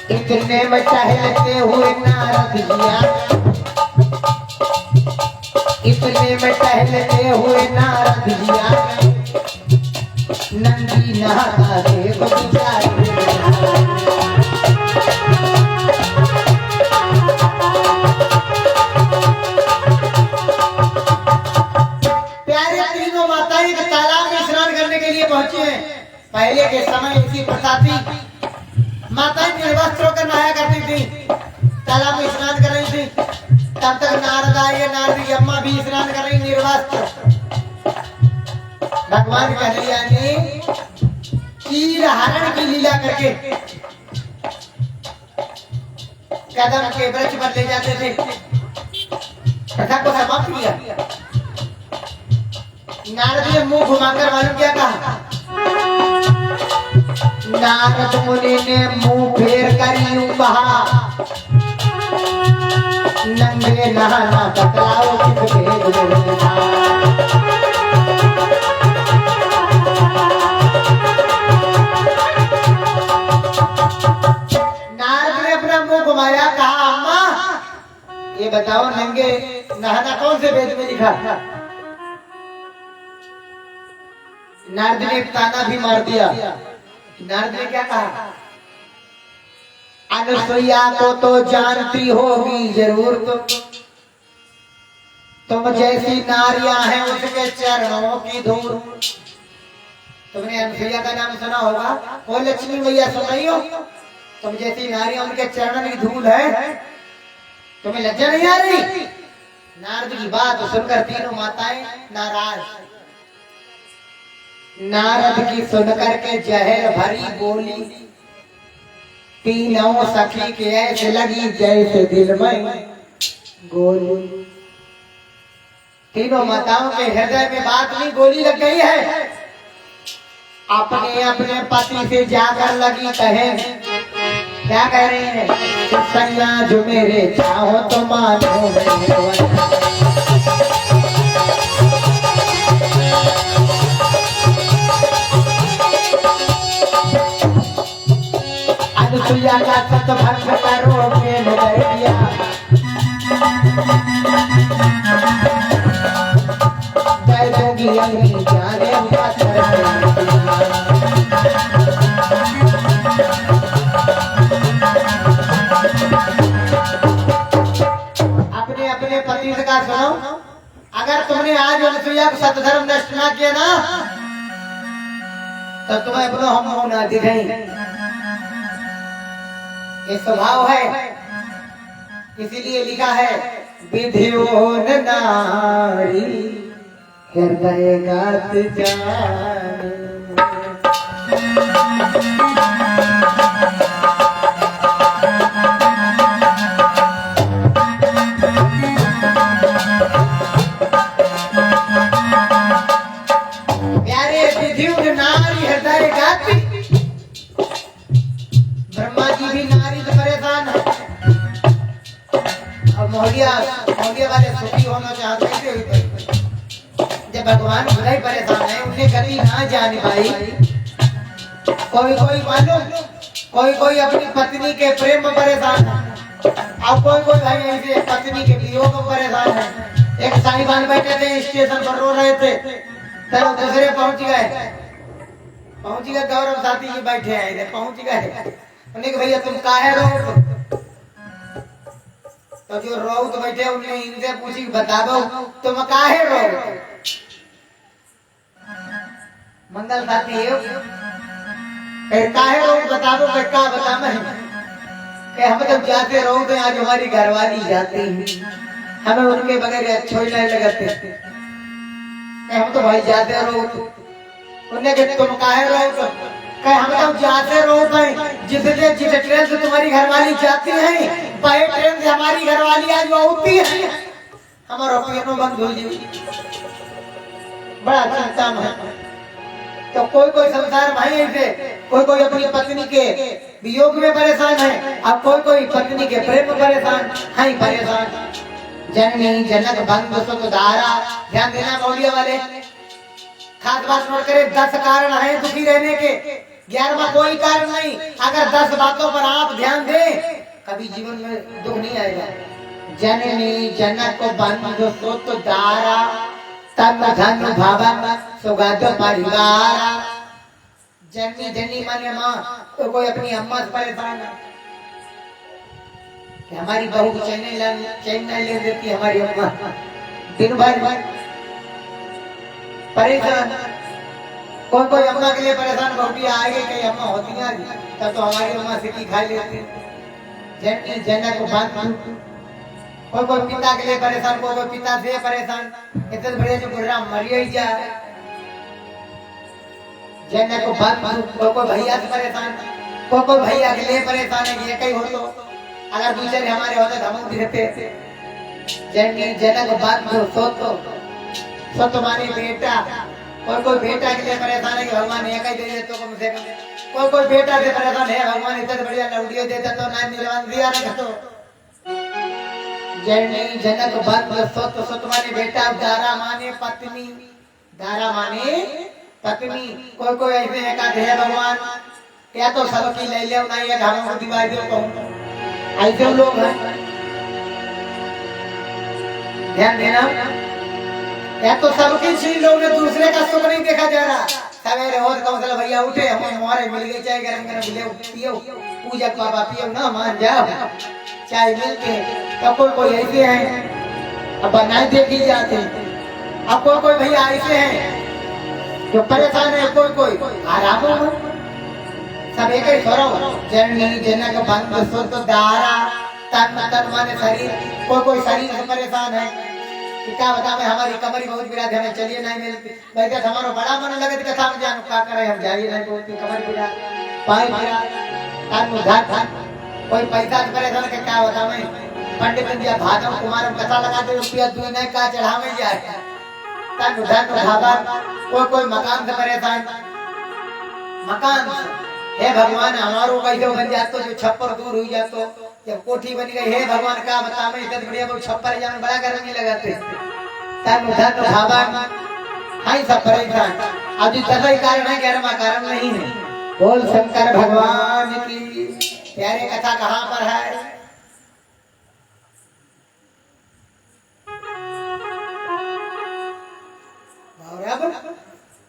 इतने में टहलते हुए नारद जिया, इतने में टहलते हुए नारद जिया नंदी नहाता देव बिचारी। प्यारे तीनों माताएं एक तालाब में स्नान करने के लिए पहुंची हैं। पहले के समय इसी प्रथा थी, माताएं निर्वस्त्र होकर नहाया करती थी, तालाब में स्नान कर रही थी। तब तक नारद आए, नारद की अम्मा भी स्नान कर रही निर्वस्त्र। भगवान कन्हैया ने कीर हरण की लीला करके कदम के वृक्ष पर ले जाते थे, प्रथा को समाप्त किया। नारद ने मुंह घुमाकर मालूम क्या कहा? नारद मुनि ने मुंह फेर कर यूं कहा, नंगे नहाना बतलाओ किस भेद में था। घुमाया, कहा अम्मा ये बताओ नंगे नहाना कौन से वेद में लिखा? नारद ने ताना भी मार दिया। नारद ने क्या कहा? अनुसुईया को तो जानती होगी जरूर तुम जैसी नारियां हैं उसके चरणों की धूल। तुमने अनुसुईया का नाम सुना होगा, वो लक्ष्मी मैया सुनाई हो? तुम जैसी नारियां उनके चरणों की धूल है, तुम्हें लज्जा नहीं आ रही? नारद की बात सुनकर तीनों माताएं नाराज। नारद की सुनकर के जहर भरी बोली, तीनों सखी के ऐसे लगी जैसे दिल में गोली। तीनों माताओं के हृदय में बात नहीं, गोली लग गई है। अपने अपने पति से जाकर लगी कहे, क्या कह रहे हैं? सैया जो मेरे चाहो तो मानो अनुसुईया का सतभंग करो के दिया। दे दोगी अग्नि जाने अपने अपने पति से कहा, सुनो, अगर तुमने आज अनुसुईया को सतधर्म नष्ट ना किया ना तो तुम्हें अपना हम होना दिखाएंगे। ये स्वभाव है, इसीलिए लिखा है विधियों नारी हृदय गात जान। प्यारे विधियों नारी हृदय गाती। ब्रह्मा जी भी नारी से परेशान है, और मोहलिया वाले सुखी होना चाहते थे। जब भगवान खुदा ही परेशान है, उन्हें कभी ना जाने पाई। कोई मालूम, कोई अपनी पत्नी के प्रेम में परेशान है, अब कोई भाई ऐसे पत्नी के वियोग में परेशान है। एक साहिबान बैठे थे स्टेशन पर, रो रहे थे, चलो दूसरे पहुंच गए। गौरव साथी जी बैठे हैं, पहुंच गए। उन्हें कि भैया तुम काहे रो? तो जो रोत बैठे उन्हें इनसे पूछी, बताओ तुम काहे रो? मंगल साथी काहे रोज बता दो क्या बता मैं हम जब जाते रहो तो आज हमारी घरवाली जाती है, हमें उनके बगैर अच्छो ही नहीं लगते। हम तो भाई जाते रहो उन्हें कि तुम काहे रहो तो हम तो जाते रहो जिस ट्रेन से तुम्हारी घरवाली जाती है वही ट्रेन से हमारी घरवाली आज होती है, हमारा पियानो बंद हो जाए, बड़ा चिंता है। तो कोई कोई संसार भाई ऐसे कोई अपनी पत्नी के वियोग में परेशान है, अब कोई पत्नी के प्रेम में परेशान है परेशान। जननी जनक बंधु सुत दारा, ध्यान देना मौलिया वाले, खास बात नोट करे। 10 कारण है दुखी रहने के, 11वां कोई कारण नहीं। अगर 10 बातों पर आप ध्यान दें कभी जीवन में दुख नहीं आएगा। जननी जनक बंधु सुत दारा, तन धन भावन सुगत परिवार। जननी जननी माने माँ, तो कोई अपनी अम्मा से परेशान है कि हमारी बहू को चैन नहीं ले देती, हमारी अम्मा दिन भर परेशान। कोई अम्मा के लिए परेशान, बहू आगे कई अम्मा होती हैं तब तो हमारी अम्मा से की खा लेती। जननी जनक बंधु, कोई पिता के लिए परेशान, कोई पिता से परेशान, इतने बड़े जो बुढ़ा मरिया ही जा। जनक बंधु, कोई भैया से परेशान, कोई भैया के लिए परेशान है कि ये कहीं हो तो अगर दूसरे हमारे होते तो हम रहते। जननी जनक बंधु सो माने बेटा, कोई बेटा के लिए परेशान है कि भगवान एक ही दे दे तो कम से कम। कोई बेटा से परेशान है, भगवान इतने बढ़िया लौटियो देता तो ना निलवान दिया ना तो। जननी जनक बंधु सुत माने बेटा, दारा माने पत्नी, दारा माने पत्नी। कोई ऐसे है का है भगवान या तो सबकी ले ले नहीं है घरों को दिवाई दो कहूं, ऐसे लोग हैं। ध्यान देना, या तो सबकी छीन लो, दूसरे का सुख नहीं देखा जा रहा। सवेरे और कौशल भैया उठे, हम हमारे मिल गई चाय गरम गरम ले पियो, पूजा पापा पियो ना मान जाओ, चाय मिलके। तो कोई ऐसे हैं अब बनाए देखी जाते। अब कोई भैया ऐसे हैं जो परेशान है, कोई आराम हो, सब एक ही छोड़ो। जननी जनक बंधु सुत दारा, तन माने शरीर, कोई शरीर से परेशान है कि क्या बता मैं हमारी कमरी बहुत बिरा हमें चलिए नहीं मिलती। वैसे हमारा बड़ा मन लगे कथा में जानो क्या करे, हम जाइए नहीं बोलती कमर बिरा पाई बिरा तन धन। कोई पैसा से परेशान के क्या बता मैं पंडित जी भागव कुमार कथा लगा दे रुपया दुई नहीं का चढ़ा में जाए तन धन भागव। कोई मकान से परेशान, मकान हे भगवान हमारो कैसे बन जातो जो छप्पर दूर हुई जातो, जब कोठी बन गई हे भगवान का बता मैं इधर बढ़िया बहुत छप्पर जान बड़ा गर्मी लगाते तन धन भावन हाई सब परेशान। अब जी तभी कारण है, 11वां कारण नहीं है। बोल शंकर भगवान की। प्यारे कथा कहाँ पर है?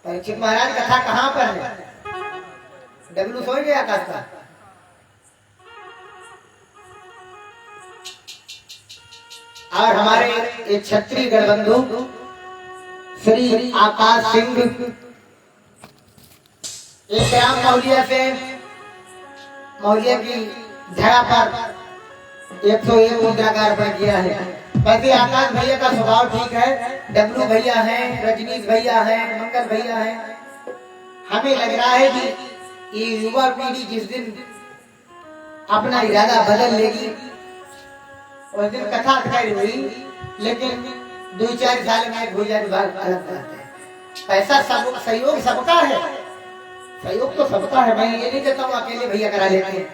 परीक्षित महाराज कथा कहाँ पर है? डब्लू सो गया कथा। और हमारे एक क्षत्रिय गणबंधु श्री आकाश सिंह एक ग्राम मौलिया की धरा पर 101 मुद्रा का अर्पण किया है। वैसे आकाश भैया का स्वभाव ठीक है, डब्लू भैया हैं, रजनीश भैया हैं, मंगल भैया हैं। हमें लग रहा है कि ये युवा पीढ़ी जिस दिन अपना इरादा बदल लेगी उस दिन कथा अटकाई हुई, लेकिन 2-4 साल में भूजा विभाग अलग बात है। पैसा सब सहयोग सबका है, सहयोग तो सबका है। मैं ये नहीं कहता हूँ अकेले भैया करा लेते हैं,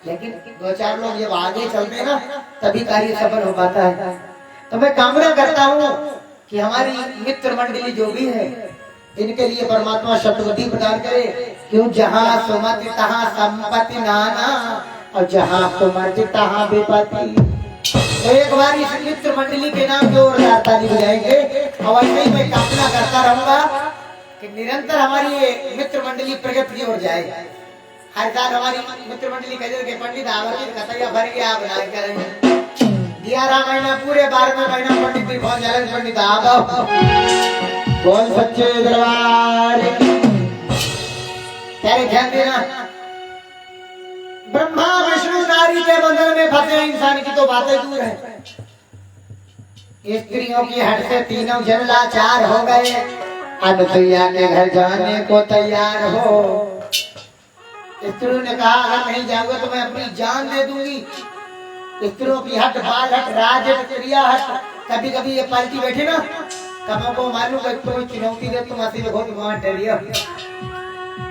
लेकिन 2-4 लोग जब आगे चलते ना तभी कार्य सफल हो पाता है। तो मैं कामना करता हूँ कि हमारी मित्र मंडली जो भी है इनके लिए परमात्मा शतवती प्रदान करे। क्यों जहाँ सुमति तहाँ संपत्ति नाना और जहाँ सुमति तहाँ विपत्ति। तो एक बार इस मित्र मंडली के नाम जोरदार ताली बजाएंगे और ऐसे ही मैं कामना करता रहूंगा कि निरंतर हमारी ये मित्र मंडली प्रगति हो जाए। हर साल हमारी मित्र मंडली कहते कि पंडित आवर्तित कथैया भर के आप बनाए करेंगे 11 महीना पूरे 12वें महीना पंडित भी बहुत ज्यादा पंडित आप बोल सच्चे दरबार। प्यारे ध्यान देना, ब्रह्मा विष्णु नारी के बंधन में फंसे इंसान की तो बातें दूर है। स्त्रियों की हट से तीनों जन लाचार हो गए। अनुसुईया के घर जाने को तैयार हो। स्त्रियों ने कहा अगर नहीं जाऊंगा तो मैं अपनी जान दे दूंगी। स्त्रियों की हट, बाल हट, राज हट, क्रिया हट, कभी कभी ये पलटी बैठे ना तब हमको मालूम है कोई चुनौती दे तुम ऐसी देखो तुम डरियो।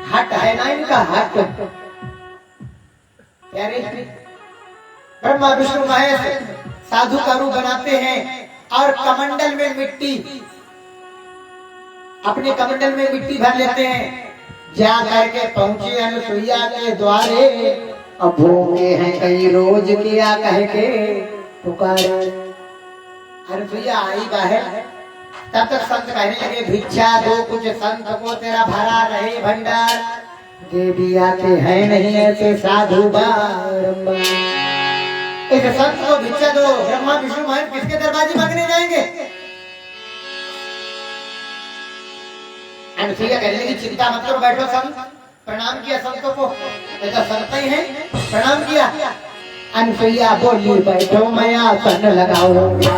हट है ना इनका हट। प्यारे ब्रह्मा विष्णु महेश साधु का रूप बनाते हैं और कमंडल में मिट्टी, अपने कमंडल में मिट्टी भर लेते हैं। जा करके पहुंचे अनुसुईया के द्वारे। अब भूखे हैं कई रोज किया कह के पुकारे। अनुसुईया आई बाहर, तब तक संत कहने लगे भिक्षा दो कुछ संत को तेरा भरा रहे भंडार। देवी आते हैं नहीं ऐसे साधु बारंबार। इस संत को भिक्षा दो। ब्रह्मा विष्णु महेश किसके दरवाजे मांगने जाएंगे? अनुसुईया कहने लगी चिंता मत करो, बैठो संत। प्रणाम किया संतों को, तो संत ही है, प्रणाम किया। अनुसुईया बोली बैठो मैं आसन लगाऊंगी।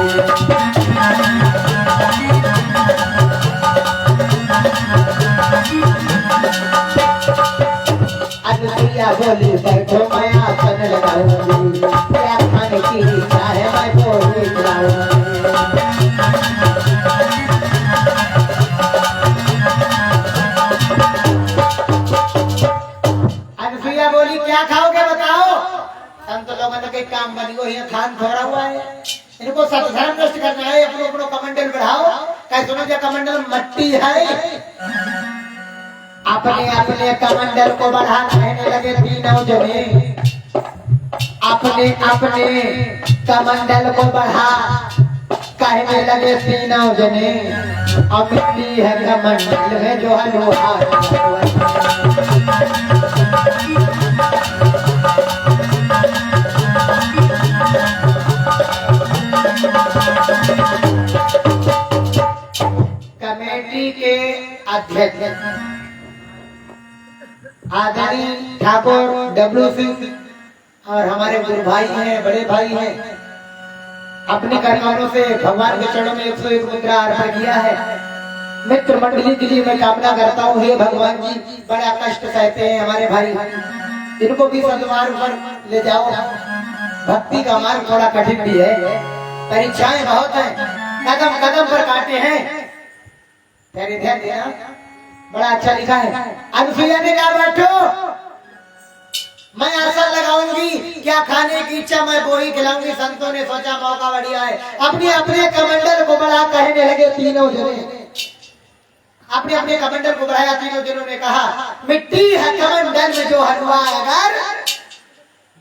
अनुसुईया बोली बैठो मैं आसन लगाऊंगी। क्या खाने की इच्छा है मैं बोली खिलाऊंगी। अनुसुईया बोली क्या खाओगे बताओ। संत लोगों ने काम बनी वो खान थोड़ा हुआ है, इनको सत्धर्म नष्ट करना है। अपनो अपनो कमंडल बढ़ाओ। कह सुनो जो कमंडल मट्टी है, अपने अपने कमंडल को बढ़ा कहने लगे तीनों जने। अपने अपने कमंडल को बढ़ा कहने लगे तीनों जने। अब मिट्टी है कमंडल में जो हलवा। कमेटी के अध्यक्ष आदरणीय ठाकुर डब्लू सिंह और हमारे गुरु भाई हैं, बड़े भाई हैं, अपने कर्मों से भगवान के चरणों में 101 मुद्रा अर्पण किया है। मित्र मंडली के लिए मैं कामना करता हूँ हे भगवान जी बड़ा कष्ट सहते हैं हमारे भाई, इनको भी सद्मार्ग पर ले जाओ। भक्ति का मार्ग थोड़ा कठिन भी है, परीक्षाएं बहुत हैं, कदम कदम पर काटे हैं। तेरे ध्यान देना, बड़ा अच्छा लिखा है। अनुसुईया ने कहा बैठो मैं आसन लगाऊंगी, क्या खाने की इच्छा मैं वो ही खिलाऊंगी। संतों ने सोचा मौका बढ़िया है, अपने अपने कमंडल को बढ़ा कहने लगे तीनों जने। अपने अपने कमंडल को बढ़ाया तीनों जनों ने कहा मिट्टी है कमंडल में जो हलवा अगर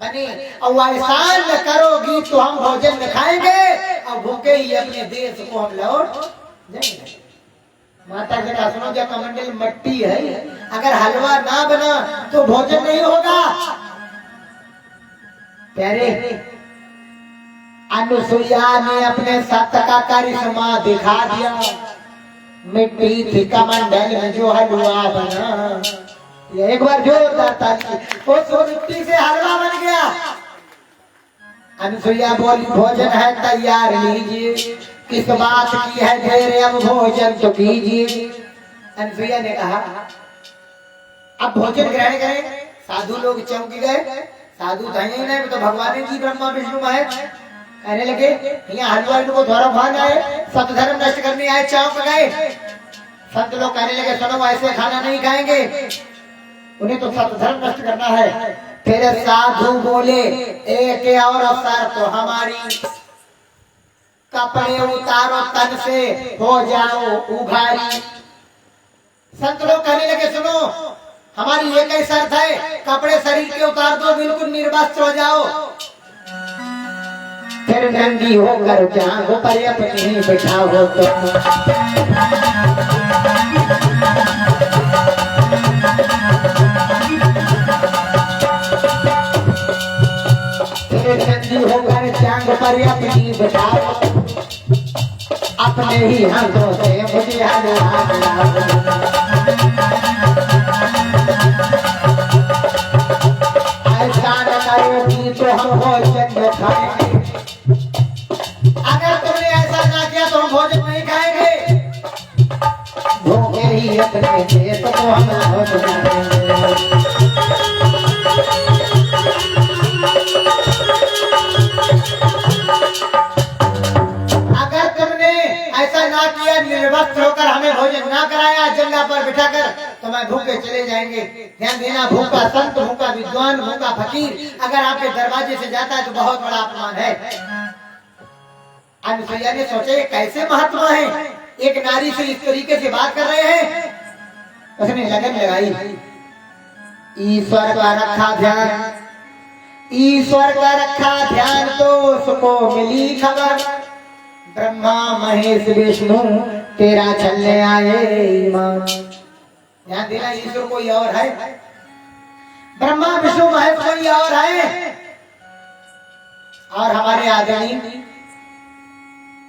बने और एहसान करोगी तो हम भोजन में खाएंगे और भूखे ही अपने देश को हम लौट जाएंगे। माता जी का सुनो जो कमंडल मट्टी है, अगर हलवा ना बना तो भोजन नहीं होगा। प्यारे अनुसुईया ने अपने सत्य का करिश्मा दिखा दिया। मिट्टी थी कमंडल में जो हलवा बना। ये एक बार जोरदार ताली, उस मिट्टी से हलवा बन गया। अनुसुईया बोली भोजन है तैयार लीजिए, किस बात की है देर अब भोजन तो कीजिए। अनुसुईया ने कहा अब भोजन ग्रहण करें। साधु लोग चौंक गए, साधु था ही नहीं तो भगवान जी ब्रह्मा विष्णु महेश। कहने लगे यहाँ हलवा इनको थोड़ा खाना है, सतधर्म नष्ट करने आए, चौंक गए। संत लोग कहने लगे सुनो ऐसे खाना नहीं खाएंगे, उन्हें तो सतधर्म नष्ट करना है। फिर साधु बोले एक और अवसर तो हमारी, कपड़े उतारो तन से हो जाओ उघारी। संत लोग कहने लगे सुनो हमारी एक ही शर्त है, कपड़े शरीर के उतार दो, बिल्कुल निर्वस्त्र हो जाओ। फिर नंगी होकर जाओ पर अपनी बैठाओ तो फिर नंगी होकर जाओ पर अपनी बैठाओ। अपने ही हाथों से मुझे हलवा खिलाओगी तो हम भोजन खाएंगे, अगर तुमने ऐसा ना किया तो हम भोजन नहीं खाएंगे। भूखे ही अपने देश को हम भोजन खाएंगे। अगर तुमने ऐसा ना किया, निर्वस्त्र होकर हमें भोजन ना कराया, जंगा पर बिठाकर, तो मैं भूखे चले जाएंगे। ध्यान देना, भूखा संत, भूखा विद्वान, भूखा फकीर अगर आपके दरवाजे से जाता है तो बहुत बड़ा अपमान है। अनुसुईया ने सोचे कैसे महात्मा है, एक नारी से इस तरीके से बात कर रहे हैं। उसने लगन लगाई, ईश्वर का रखा ध्यान, ईश्वर का रखा ध्यान तो उसको मिली खबर, ब्रह्मा महेश विष्णु तेरा चलने आए ईमान। ध्यान देना, ईश्वर कोई और है, ब्रह्मा विष्णु महेश कोई और है। और हमारे आदरणीय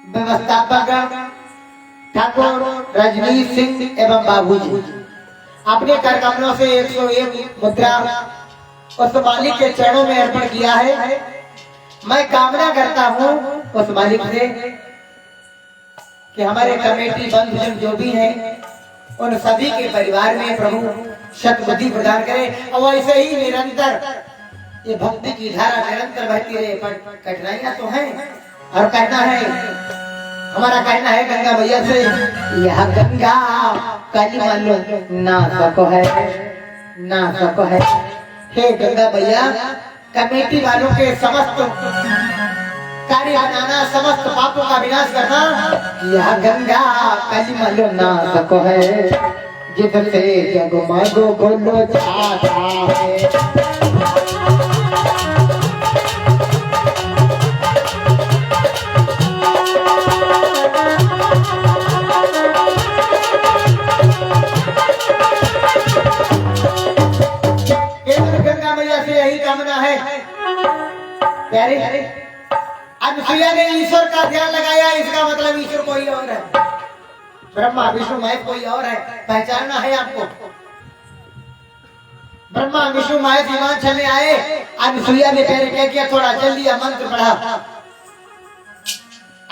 व्यवस्थापक ठाकुर रजनीश सिंह एवं बाबूजी अपने कर कमलों से 101 मुद्रा उस मालिक के चरणों में अर्पण किया है। मैं कामना करता हूँ उस मालिक से कि हमारे कमेटी बंधुजन जो भी हैं उन सभी के परिवार में प्रभु सद्बुद्धि प्रदान करे, और ऐसे ही निरंतर ये भक्ति की धारा निरंतर बहती रहे। पर कठिनाइयां तो हैं, और कहना है, हमारा कहना है गंगा मैया से, यह गंगा कलिमल ना सको है, ना सको है। हे गंगा मैया, कमेटी वालों के समस्त कार्य बनाना, समस्त पापों का विनाश करना, यह गंगा कलिमल ना सको है, जिससे जगमग बोलो जाता है। गंगा मैया से यही कामना है। प्यारे, अनुसुईया ने ईश्वर का ध्यान लगाया, इसका मतलब ईश्वर कोई और है, ब्रह्मा विष्णु महेश कोई और है। पहचानना है आपको, ब्रह्मा विष्णु महेश ईमान चलने आए। अनुसुईया ने पहले क्या किया, थोड़ा जल्दी मंत्र पढ़ा।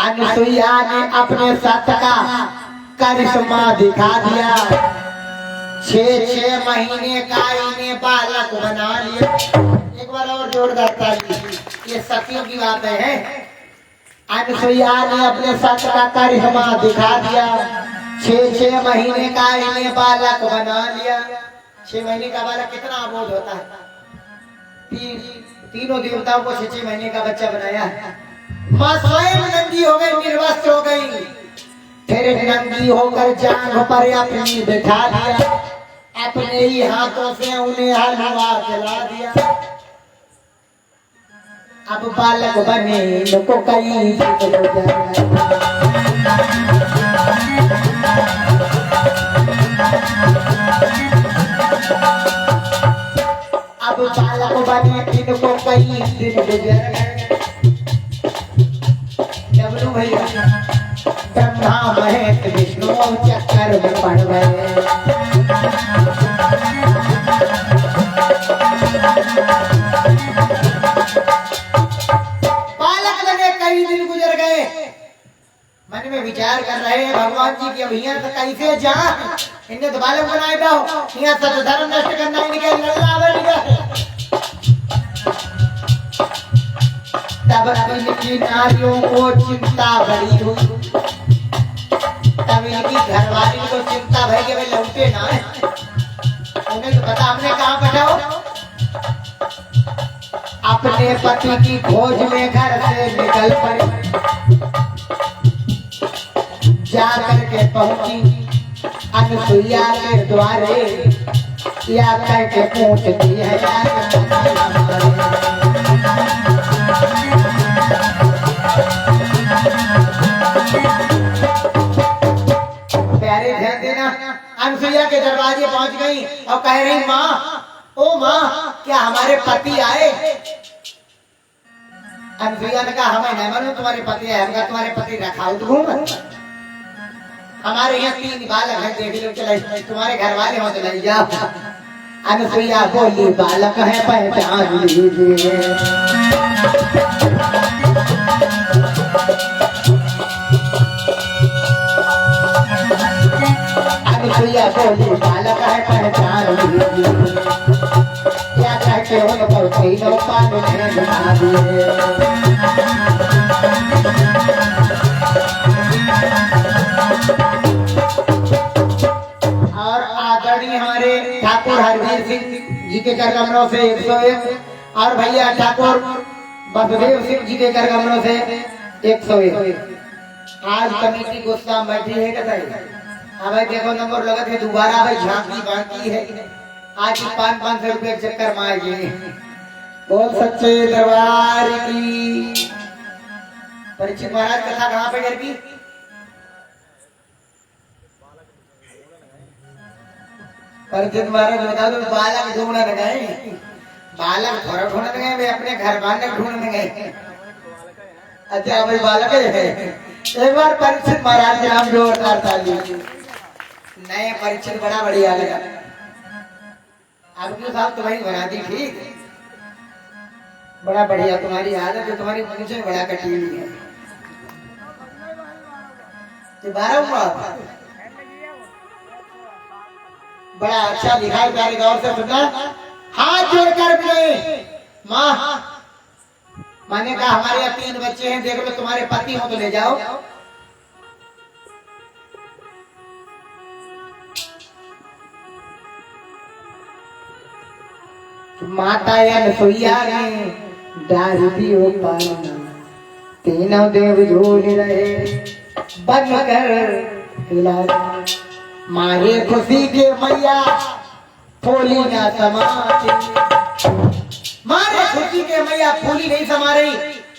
अनुसुईया ने अपने साथ का करिश्मा दिखा दिया, 6 महीने का इन्हें बालक बना लिया। एक बार और जोरदार ताली, ये सतियों की बातें हैं। अनुसुईया ने अपने सच का करिश्मा दिखा दिया, 6 महीने का इन्हें बालक बना लिया। 6 महीने का बालक कितना अबोध होता है। तीनों देवताओं को 6 महीने का बच्चा बनाया। माँ स्वयं नंगी हो गई, निर्वस्त्र हो गई, फिर नंगी होकर जांघ पर अपनी बिठा दिया, अपने ही हाथों से उन्हें हलवा खिला दिया। अब बालक बने को कई अब बालक बने इनको कई दिन गुजर गए। डबलू भैया, ब्रह्मा महेश विष्णु चक्कर में पड़ गए। बालक बने कई दिन गुजर गए। मन में विचार कर रहे हैं भगवान जी की, अब यहाँ से कैसे जा, इन्हें तो बालक बनाए दो, यहाँ से धर्म नष्ट करना इनके लल्ला बन गए। तब इनकी नारियों को चिंता बड़ी हुई, तब इनकी घरवाली को चिंता भई कि भाई लौटे ना है, उन्हें तो पता हमने कहाँ बैठाओ। अपने पति की खोज में घर से निकल पड़ी, जाकर के पहुंची अनुसुईया के द्वारे, या करके पूछती है प्यारे। ध्यान देना, अनुसुईया के दरवाजे पहुंच गई और कह रही, माँ, ओ माँ, क्या हमारे पति आए? अनुसुईया ने कहा, हमें नहीं मालूम तुम्हारे पति है, हमका तुम्हारे पति रखा घूम, हमारे यहाँ 3 बालक हैं, देख लो, चले तुम्हारे घर वाले हो तो ले जाओ। अनसुईया बोली बालक है पहचान लीजिए। अनसुईया बोली बालक है पहचान लीजिए। क्या कहते हो तो तीनों पान में घुमा दिए। और आदरणीय हमारे ठाकुर हरवीर सिंह जी के कर कमरों से 101 और भैया ठाकुर बसदेव सिंह जी के कर कमरों से 101। आज कमेटी गुस्सा बैठी है कहते अब देखो नंबर लगत है दोबारा भाई झांकी बाकी है। आज ही 500 रुपए चक्कर मार गए। बोल सच्चे दरबार की। परीक्षित महाराज कथा कहाँ पे कर की? परीक्षित महाराज बता दो बालक ढूंढने गए। बालक थोड़ा ढूंढने गए वे अपने घर वाले ढूंढने गए। अच्छा भाई बालक है। एक बार परीक्षित महाराज के नाम जोरदार ताली। नए परीक्षित बड़ा बढ़िया लगा। आपके साथ तुम्हारी बना दी ठीक बड़ा बढ़िया। तुम्हारी आदत है तुम्हारी मनुष्य बड़ा कठिन है। 12 उम्र बड़ा अच्छा लिखा है। प्यारे गौर से सुनना। हाथ जोड़कर भी माँ मैंने कहा हमारे यहाँ 3 बच्चे हैं देख लो तुम्हारे पति हो तो ले जाओ। माता अनसुईया ने डाल दियो पालना। तीनों देव झूल रहे बन कर हिला। मारे खुशी के मैया फूली ना समाती। मारे खुशी के मैया फूली नहीं समा रही।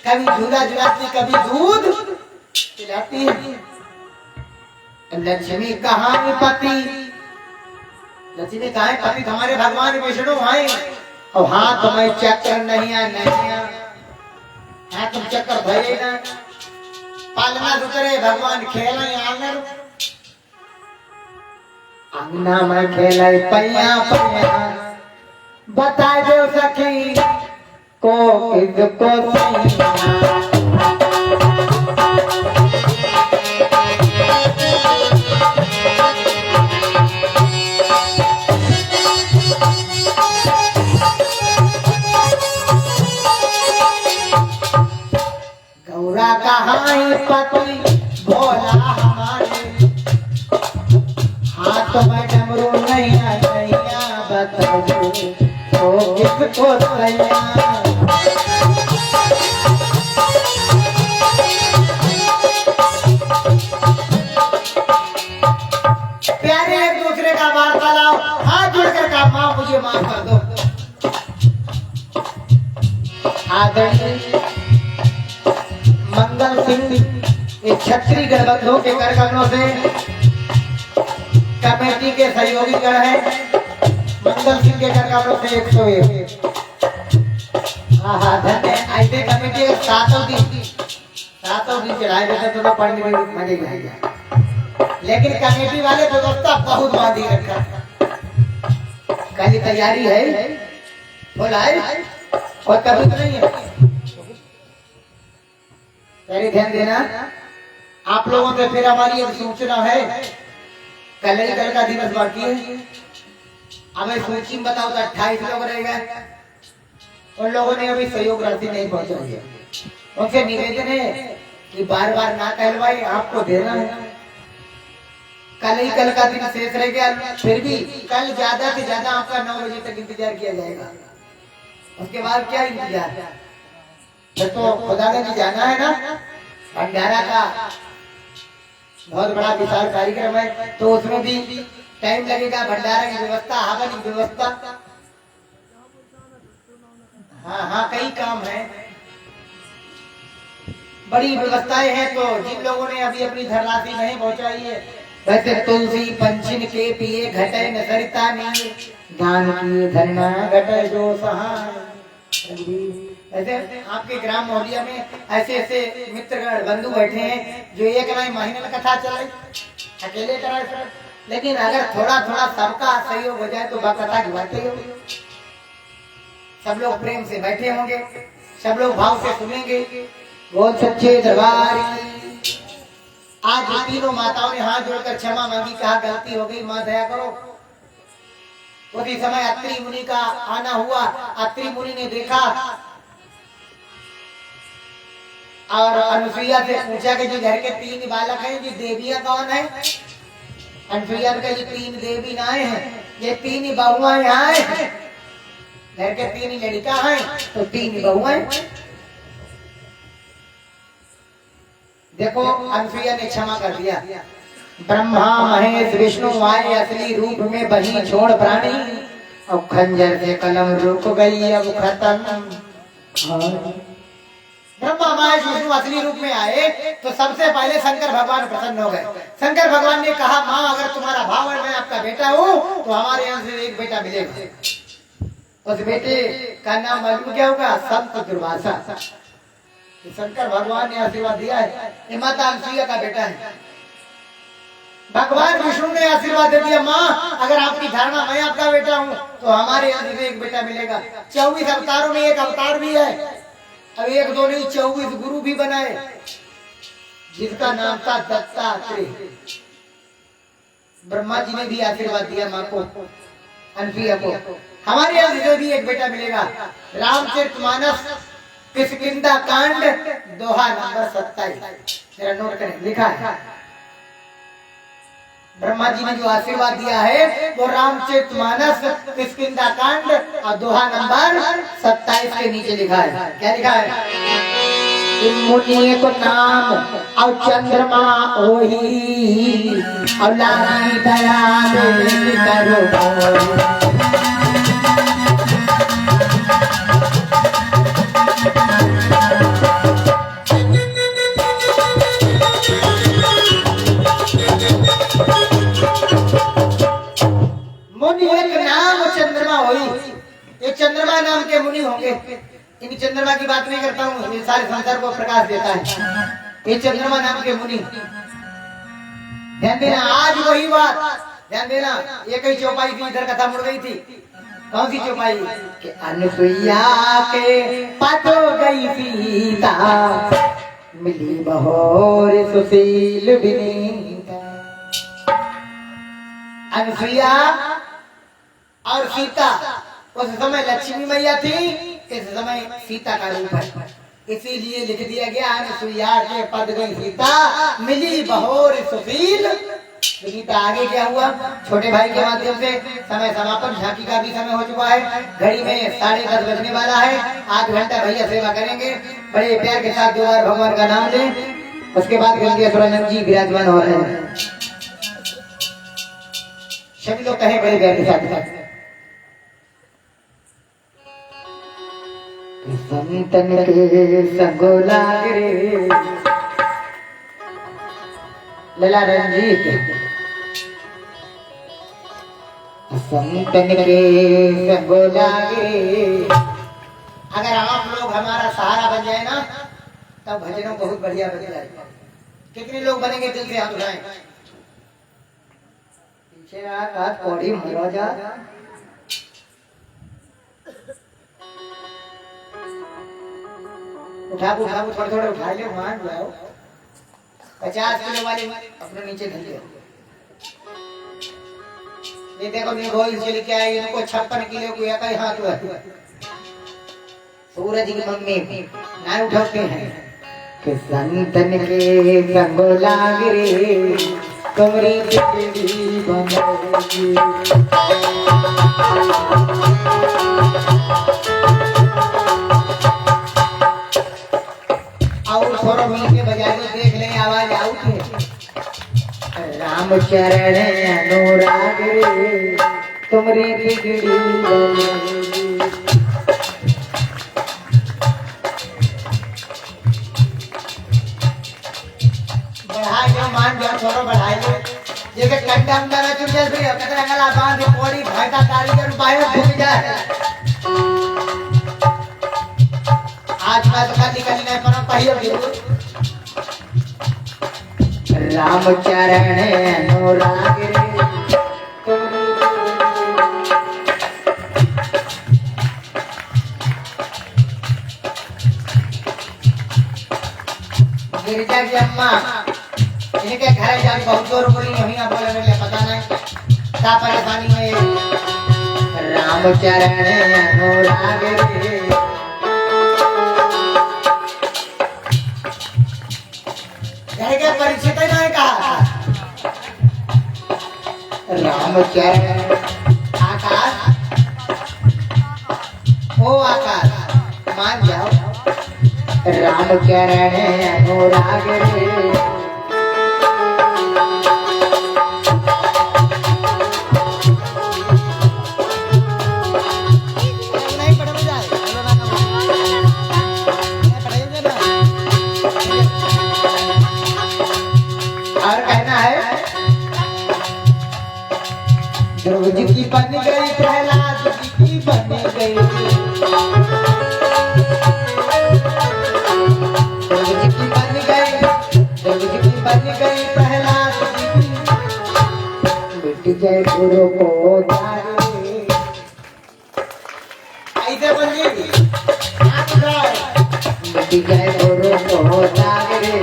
कभी झूला झुलाती कभी दूध पिलाती। लक्ष्मी कहाँ है पति? लक्ष्मी कहाँ है पति? हमारे भगवान विष्णु आए और हाथ में चक्कर नहीं है। हाँ तुम चक्कर भरे ना पालना सुतरे भगवान खेल आंगन अंगना में खेल पैया पैया। बता दो सखी को किसको गौरा कहाँ पति भोला हमारे। हाथ में डमरू नहीं बता दो तो किसको सैया। प्यारे एक दूसरे का वार्तालाप हाथ जोड़कर कहा माँ मुझे माफ कर दो। आदरणीय मंगल सिंह एक क्षत्रिय गणबंधुओं के कर कमरों से कमेटी के सहयोगी गण है। मंगल सिंह के कर कमरों से 101। धन्य ऐसे कमेटी के सातों दिन चढ़ाए जाते तो पढ़ने में मजे आएगा। लेकिन कमेटी वाले व्यवस्था बहुत बांधी रखा। कल तैयारी है बोला है और कभी तो नहीं है। पहले ध्यान देना आप लोगों से फिर हमारी एक सूचना है। कल ही कल का दिवस बाकी है। हमें सूची में बताओ तो 28 लोग रह गए। उन लोगों ने अभी सहयोग राशि नहीं पहुंचाई है। उनसे निवेदन है कि बार बार ना कहलवाए आपको देना है। कल ही कल का दिन शेष रह गया। फिर भी कल ज्यादा से ज्यादा आपका 9 बजे तक इंतजार किया जाएगा। उसके बाद क्या इंतजार? तो खुदा ने जाना है ना भंडारा का बहुत बड़ा विशाल कार्यक्रम है तो उसमें भी टाइम लगेगा। भंडारा की व्यवस्था हवन की व्यवस्था हाँ कई काम है बड़ी व्यवस्थाएं हैं। तो जिन लोगों ने अभी अपनी धनराशि नहीं पहुंचाई है वैसे तुलसी पंचिन के पिए घटे न सरिता नहीं दान की धरना घटे जो सहाय। ऐसे आपके ग्राम मोहलिया में ऐसे मित्रगण बंधु बैठे हैं जो एक महीने में कथा चल रही अकेले करा लेकिन अगर थोड़ा थोड़ा सबका सहयोग हो जाए तो कथा की बातें ही होगी। सब लोग प्रेम से बैठे होंगे, सब लोग भाव से सुनेंगे। बोल सच्चे दरबार की। आज तीनों माताओं ने हाथ जोड़कर क्षमा मांगी, कहा गलती हो गई मां दया करो। उसी समय अत्रि मुनि का आना हुआ। अत्रि मुनि ने देखा और अनुसुईया से पूछा कि जी घर के 3 बालक हैं, जी देवियां कौन है? अनुसुईया ने कहा जी 3 देवी नाए हैं, ये 3 बहुआं यहाँ है। घर के 3 लड़का हैं तो 3 बहुआं। देखो अनुसुईया ने क्षमा कर दिया। ब्रह्मा महेश विष्णु आए असली रूप में, बही छोड़ प्राणी। अब खंजर से कलम रुक गई, अब खत्म। ब्रह्मा महेश विष्णु असली रूप में आए तो सबसे पहले शंकर भगवान प्रसन्न हो गए। शंकर भगवान ने कहा माँ अगर तुम्हारा भाव है मैं आपका बेटा हूँ तो हमारे यहाँ से एक बेटा मिलेगा। उस बेटे का नाम मालूम क्या होगा? संत दुर्वासा। शंकर भगवान ने आशीर्वाद दिया है, ये माता अनुसुईया का बेटा है। भगवान विष्णु ने आशीर्वाद दे दिया माँ अगर आपकी धारणा मैं आपका बेटा हूँ तो हमारे यहाँ से एक बेटा मिलेगा। 24 अवतारों में एक अवतार भी है। अब 1 2 नहीं 24 गुरु भी बनाए, जिसका नाम था दत्तात्रेय। ब्रह्मा जी ने भी आशीर्वाद दिया माँ को, अनुसुईया को, हमारे यहाँ से भी एक बेटा मिलेगा। रामचरितमानस किष्किंधा कांड दोहा नंबर 27, जरा नोट करें, लिखा है। ब्रह्मा जी ने जो आशीर्वाद दिया है वो रामचरितमानस किष्किंधा कांड और दोहा नंबर 27 के नीचे लिखा है। क्या लिखा है? मुनि को नाम और चंद्रमा ओही और लागी दया करो। चंद्रमा नाम के मुनि होंगे। इन चंद्रमा की बात नहीं करता हूँ, ये सारे संसार को प्रकाश देता है। ये चंद्रमा नाम के मुनि, ध्यान देना आज वही बात, ध्यान देना। ये कई चौपाई थी, इधर कथा मुड़ गई थी। कौन सी चौपाई? कि अनुसुईया के पातो गई सीता, मिली बहोर सुशील विनीता। अनुसुईया और सीता उस समय लक्ष्मी मैया थी, इस समय सीता का रूप है, इसीलिए लिख दिया गया अनुसुईया के पद गई सीता, मिली बहोर सुशील विनीता। आगे क्या हुआ? छोटे भाई के माध्यम से समय समापन, झांकी का भी समय हो चुका है। घड़ी में 10:30 बजने वाला है। 8 घंटा भैया सेवा करेंगे। बड़े प्यार के साथ 2 बार भगवान का नाम लें। उसके बाद गंगेश्वरानंद जी विराजमान हो रहे हैं। सभी लोग कहे बड़े प्यार के साथ। संतन के संगो लागरे लला रंजीत, संतन के संगो लागरे। अगर आप लोग हमारा सहारा बन जाए ना तब भजनों बहुत बढ़िया बन जाएगा। कितने लोग बनेंगे? दिल से हाथ उठाएं। पीछे हाथ पौड़ी महाराजा उठाओ थोड़े थोड़े उठा लो, मान जाओ। 50 किलो वाले अपने नीचे धर लो। ये देखो निगोल से लेके आए इनको 56 किलो को एक ही हाथ हुआ। सूरज की मम्मी ना उठाते हैं कि संतन के संगो लागरे तुमरी बिजली बनोगी। और थोड़ा मिलके बजा लो, देख ले आवाज आउट है। राम चरण अनुराग रे तुमरी बिगड़ी बनोगी। बढ़ाई लो, मान जाओ, थोड़ा बढ़ाई लो। जैसे कंडा अंदर चुन जाए फिर कतरा गला बांध पौड़ी घाटा कारीगर बाहर घूम जाए। आज मैं तो खाली खाली नहीं पर पहिए राम चरण अनुराग रे गिरिजा की अम्मा इनके घर जाके बहुत जोर बोली नहीं आप बोले मेरे पता नहीं क्या परेशानी है। राम चरण अनुराग रे घर के परिचित नहीं कहा राम चरण आकाश ओ आकाश मान जाओ राम चरण अनुराग रे और कहना है द्रौपदी की बन गई प्रहलाद जी की बन गई द्रौपदी की बन गई द्रौपदी की बन गई प्रहलाद जी की मिट गए गुरु को तारे ऐसे बन गई मिट गए गुरु को तारे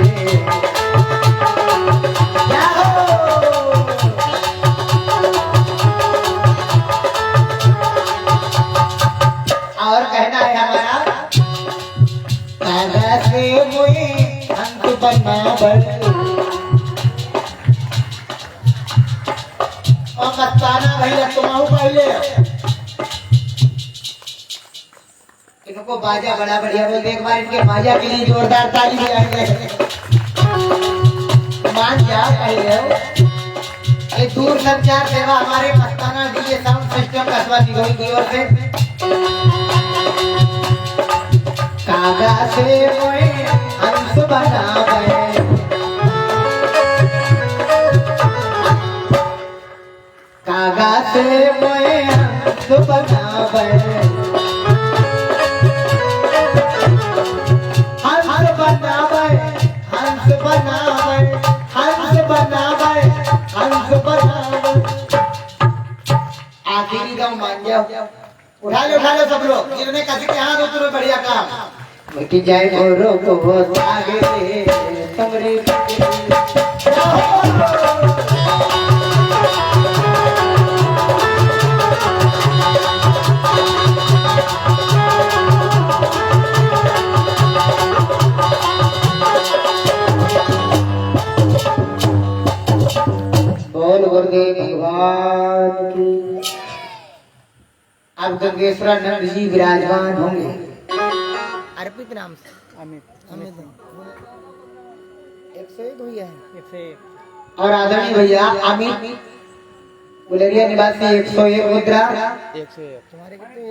और कहना है हमारा दादा से मुझे अंत बनना बड़ और मस्ताना भैया तुम पहले इनको बाजा बड़ा बढ़िया बोल एक बार इनके बाजा के लिए जोरदार ताली बजाएंगे मान जा पहले ये दूर संचार सेवा हमारे मस्ताना डीजे साउंड सिस्टम कसबा निगोई की ओर से कागा से मोए हंस बनावे कागा से मोए हंस बनावे हंस बनावे हंस बनावे हंस बनावे हंस बनावे आखिरी दम मान जाओ उठा लो सब लोग जिन्होंने कभी के हाथ ऊपर बढ़िया काम मिट जाए गोरो को आगे तमरे बोल गुरुदेव भगवान की। अब गंगेश्वर नंद जी विराजमान होंगे अर्पित नाम से अमित अमित 101 भैया है 101 और आदरणीय भैया अमित गुलेरिया निवासी 101 मुद्रा 101 तुम्हारे कितने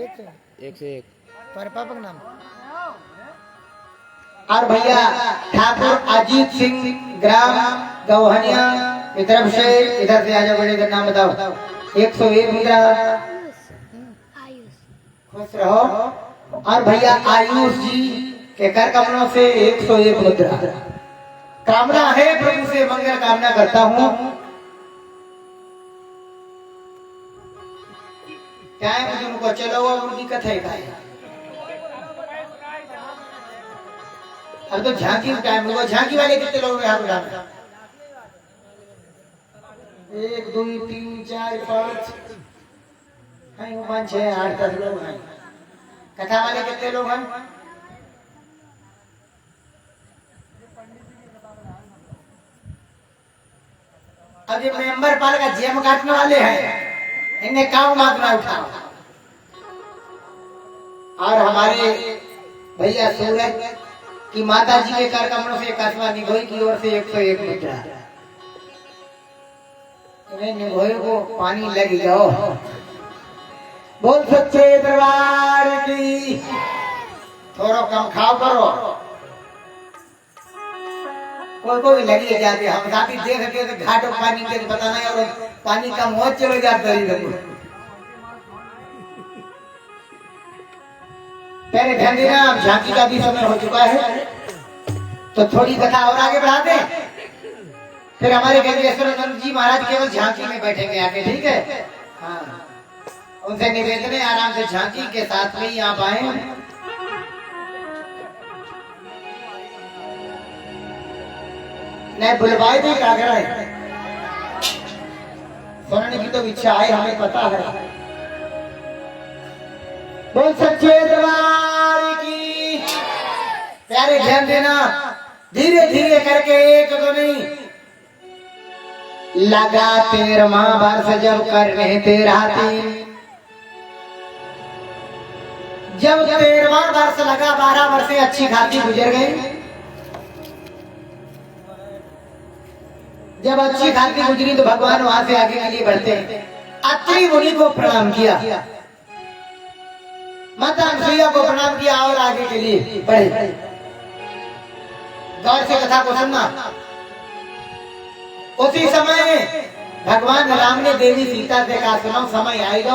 101 पर पापा का नाम और भैया ठाकुर अजीत सिंह ग्राम गौहनिया की तरफ से इधर से आजा बड़े नाम बताओ 101 मुद्रा खुश रहो। और भैया आयुष जी के कर कमलों से 101 मुद्रा कामना है प्रभु से मंगल कामना करता हूँ। क्या है मुझे उनको चलो अब दिक्कत है अब तो झांकी टाइम हुआ झांकी वाले कितने लोग यहाँ पे 1 2 3 4 5 5 6 8 10 लोग हैं। कथा वाले कितने लोग हैं अब ये मेंबर पाल का जेम काटने वाले हैं इन्हें काम मांगना उठाओ। और हमारे भैया सूरज की माता जी के कर कमलों से कसबा निगोई की ओर से 101 मुद्रा इन्हें निगोई को पानी लग जाओ। बोल सच्चे दरबार की। थोड़ा कम खाओ करो कोई लगी जाते हम साथी देख के घाटों पानी के पता नहीं और पानी का मौज चलो जाता है। पहले ध्यान देना झांकी का भी समय हो चुका है तो थोड़ी कथा और आगे बढ़ा दें फिर हमारे गंगेश्वर नंद जी महाराज केवल झांकी में बैठेंगे आके ठीक है। हाँ उनसे निवेदन है आराम से झांकी के साथ में ही आप आए। नहीं बुलवाए थे क्या कर रहे? सुनने की तो इच्छा है, हमें पता है। बोल सच्चे दरबार की। प्यारे ध्यान देना, धीरे धीरे करके, एक तो नहीं, लगा 13वां वर्ष जब करने तेरा तीन, जब 13वां वर्ष लगा, 12 वर्षें अच्छी खासी गुजर गई। जब अच्छी खासी गुजरी तो भगवान वहां से आगे के लिए बढ़ते हैं। अत्रि मुनि को प्रणाम किया, माता अनसुईया को प्रणाम किया और आगे के लिए बढ़े। गौर से कथा को सुनना। उसी समय भगवान राम ने देवी सीता से कहा, सुनो समय आएगा।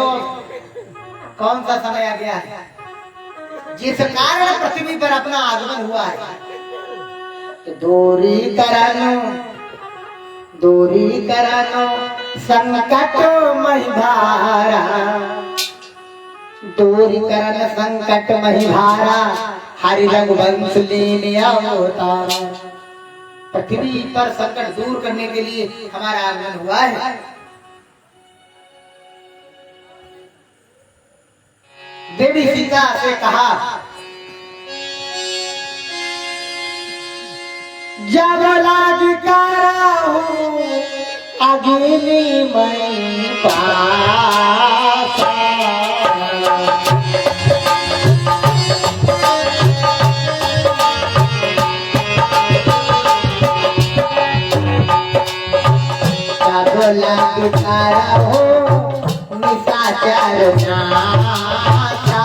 कौन सा समय आ गया है? जिस कारण पृथ्वी पर अपना आगमन हुआ है। दूरी करनो संकट मही भारा, दूरी करन संकट मही भारा, हरि रघुवंश लेने अवतार। पृथ्वी पर संकट दूर करने के लिए हमारा आगमन हुआ है। देवी सीता से कहा, जब लागी कारा हूँ अग्नि में पासा, जब लागी कारा हूँ निशाचर नाथा,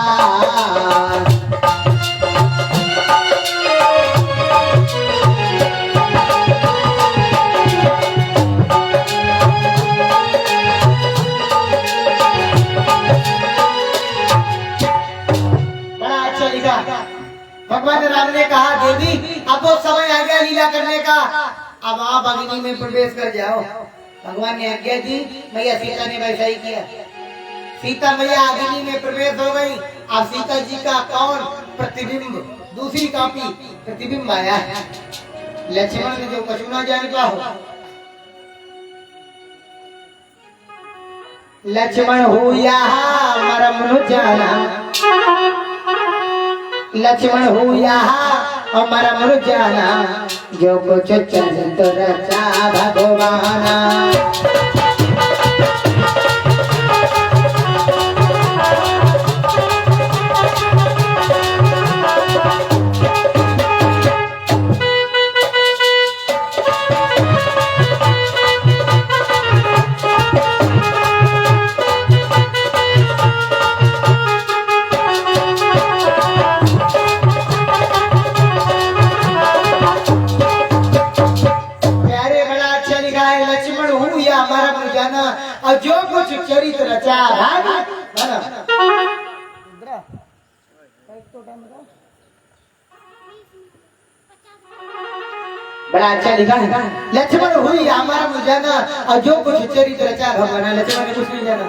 भगवान राम ने कहा, देवी अब वो समय आ गया लीला करने का, अब आप अग्नि में प्रवेश कर जाओ। भगवान ने आज्ञा दी, मैया सीता ने वैसा ही किया। सीता मैया अग्नि में प्रवेश हो गई। अब सीता जी का कौन प्रतिबिंब, दूसरी कॉपी प्रतिबिंब आया है। लक्ष्मण ने जो कछु ना जान का हो, लक्ष्मण हो यहाँ मरम न जाना, लक्ष्मण हो यहाँ हमारा मर जाना, जो कुछ चरित रचा भगवाना। और जो कुछ चरित रचा बड़ा अच्छा लिखा है। लक्ष्मण हुई हमारा मुझाना और जो कुछ चरित रचा भगवान। लक्ष्मण ने कुछ नहीं जाना।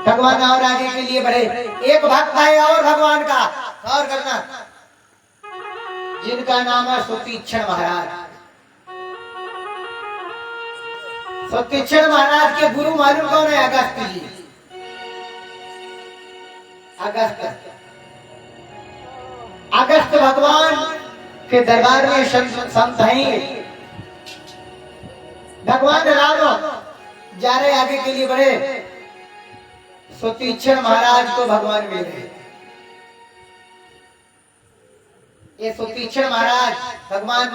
भगवान और आगे के लिए बढ़े। एक भक्त है और भगवान का और करना, जिनका नाम है सुतीक्षण महाराज। सुतीक्षण महाराज के गुरु मालूम कौन है? अगस्त जी। अगस्त भगवान के दरबार में संत हैं। भगवान राम जा रहे आगे के लिए बढ़े। सुतीक्षण महाराज को भगवान मिल गए। ये सुतीक्षण महाराज भगवान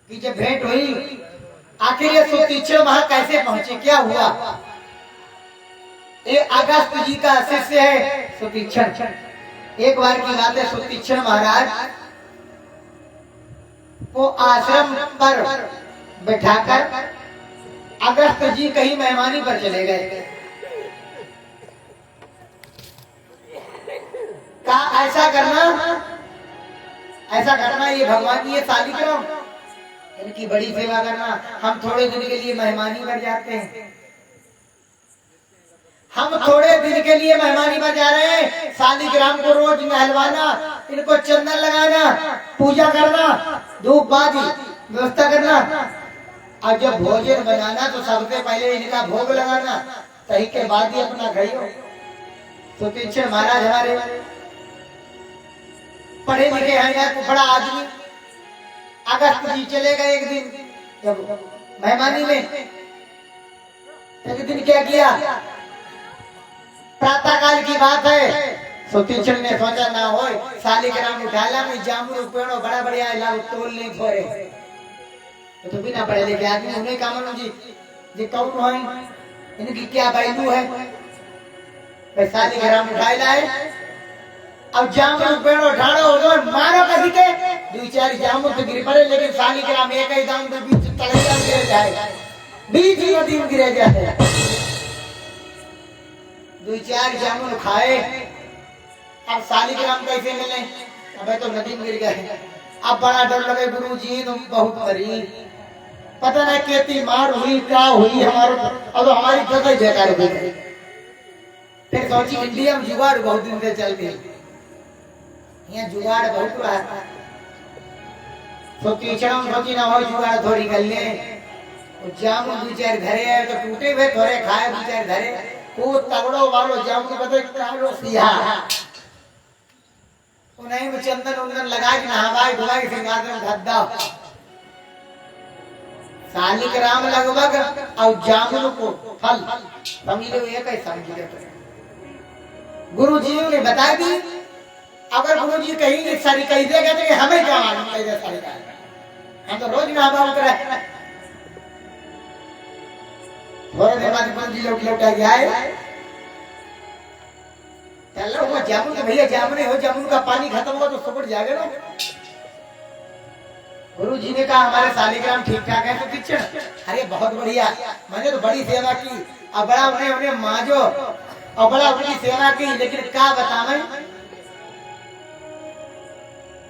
की जब भेंट हुई, आखिर ये सुतीक्षण वहां कैसे पहुंचे, क्या हुआ? ये अगस्त जी का शिष्य है सुतीक्षण। एक बार की बात है, सुतीक्षण महाराज को आश्रम पर बैठाकर अगस्त जी कहीं मेहमानी पर चले गए। कहा ऐसा करना ये भगवान की ये शालिग्राम, इनकी बड़ी सेवा करना। हम थोड़े दिन के लिए मेहमानी पर जाते हैं, हम थोड़े दिन के लिए मेहमानी में जा रहे हैं, शालिग्राम को रोज नहलवाना, इनको चंदन लगाना, पूजा करना, धूप बाती व्यवस्था करना, और जब भोजन बनाना तो सबसे पहले इनका भोग लगाना, तही के बाद ही अपना खाइयो। तो तीक्षण महाराज हमारे पढ़े लिखे हैं, बड़ा आदमी। अगस्त जी चले गए एक दिन जब मेहमानी में, एक दिन क्या किया, प्रातः काल की बात है, तो तीक्षण ने सोचा ना हो शालिग्राम उठाला में जामुन पेड़ो बड़ा बढ़िया लाभ तोल नहीं थोड़े, तो बिना पढ़े लिखे आदमी उन्हें कामन जी कौन है, इनकी क्या वैल्यू है, शालिग्राम उठाए लाए। अब जामुन पेड़ो ढाड़ो हो मारो कभी के दो चार जामुन तो गिर पड़े, लेकिन शालिग्राम एक ही दाम तो बीच तड़ेगा गिर जाए, बीच नदी में गिर जाए। दो चार जामुन खाए, अब शालिग्राम कैसे मिले, अबे तो नदी में गिर गए। अब बड़ा डर लगे, गुरु जी तुम बहुत मरी, पता नहीं खेती मार हुई क्या हुई हमारे, अब हमारी जगह बेकार हो गई। फिर सोची इंडिया में जुगाड़ बहुत दिन से चल रही, यहाँ जुगाड़ बहुत रहा, तो सोची ना हो जुगाड़ थोड़ी कर ले, जामुन दो चार घरे आए तो टूटे हुए थोड़े खाए, दो चार घरे वो तगड़ो वालो जामुन बदे कालो सिया, उन्हें में चंदन उंदन लगा के नहावाई धुलाई सिंगार में धद्दा, शालिग्राम लगभग और जामुन को फल समझ लो एक ही समझ लो। गुरु जी ने बता दी, अगर गुरु जी कहीं सारी कही देगा तो हमें क्या मालूम कैसे सारी, हम तो रोज नहावा उतरा। थोड़े देर बाद गुरु जी लौटा गया, चलो वो जामुन तो भैया जामुन हो, जामुन का पानी खत्म हुआ तो सुबह जाएगा ना। गुरु जी ने कहा हमारे शालिग्राम ठीक ठाक है, तो किचन अरे बहुत बढ़िया, मैंने तो बड़ी सेवा की, अब बड़ा उन्हें मांझो और बड़ा उनकी सेवा की, लेकिन क्या बतावे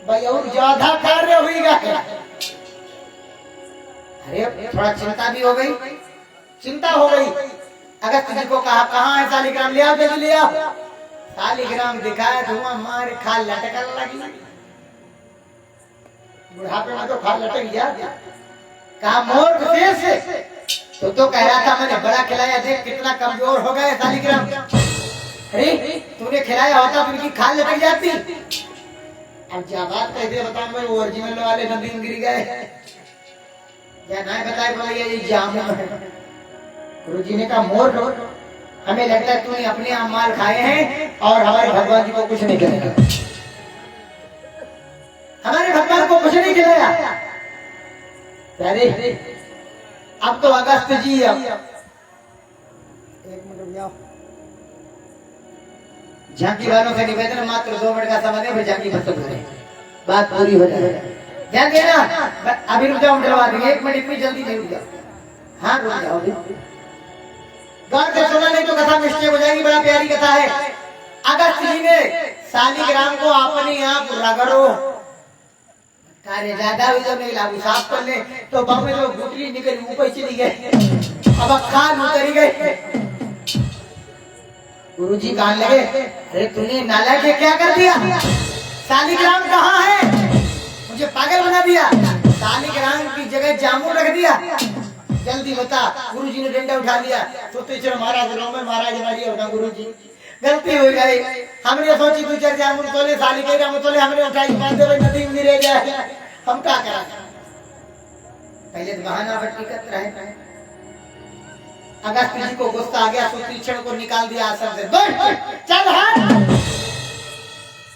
भाई और ज्यादा कार्य हुईगा। अरे थोड़ा चिंता भी हो गई, चिंता हो गई। अगस्त जी को कहा कहाँ है शालिग्राम, ले आओ जल्दी ले आओ। शालिग्राम दिखाया, धुआं मार खा लटकन लगी, बुढ़ापे में तो खा लटक गया। कहा मोर शेष, तो कह रहा था मैंने बड़ा खिलाया, देख कितना कमजोर हो गया शालिग्राम। अरे तूने खिलाया होता तो उनकी खाल लटक जाती। अब क्या बात कहते बताओ, मैं ओरिजिनल वाले नदी में गिर गए, क्या नहीं बताए बोले ये जामुन है। गुरु जी ने कहा मोर हमें लगता है तूने अपने आप माल खाए हैं और हमारे भगवान जी को कुछ नहीं खिलाया, हमारे भगवान को कुछ नहीं खिलाया। अरे अब तो अगस्त जी अब एक मिनट आओ, झांकी वालों से निवेदन मात्र 2 मिनट का समय है, फिर झांकी खत्म करें, बात पूरी हो जाए। ध्यान देना, अभी रुक जाओ, डरवा देंगे 1 मिनट, इतनी जल्दी नहीं रुक जाओ। हाँ रुक जाओ, गौर से सुना नहीं तो कथा मिस्टेक हो जाएगी। बड़ा प्यारी कथा है। अगस्त जी ने शालिग्राम को अपने आप रगड़ो, कार्य ज्यादा हुई जब नहीं लागू साफ कर ले तो बाबू में लोग गुटली निकल ऊपर चली गए, अब खान उतरी गए। गुरु जी कहने लगे अरे तूने नालायक के क्या कर दिया, शालिग्राम कहाँ है, मुझे पागल बना दिया, शालिग्राम की जगह जामुन रख दिया, जल्दी बता। गुरु जी ने डंडा उठा लिया, तो तीसरे महाराज में महाराज हमारी होगा, गुरु जी गलती हो गई, हमने सोची 2-4 जामुन तोले, शालिग्राम तोले, हमने उठाई बांधे भाई नदी में गिरे जाए, हम क्या करा। पहले तो बहाना बट्टी करते रहे। अगस्त जी को गुस्सा आ गया, तो तीक्षण को निकाल दिया आश्रम से, चल हट,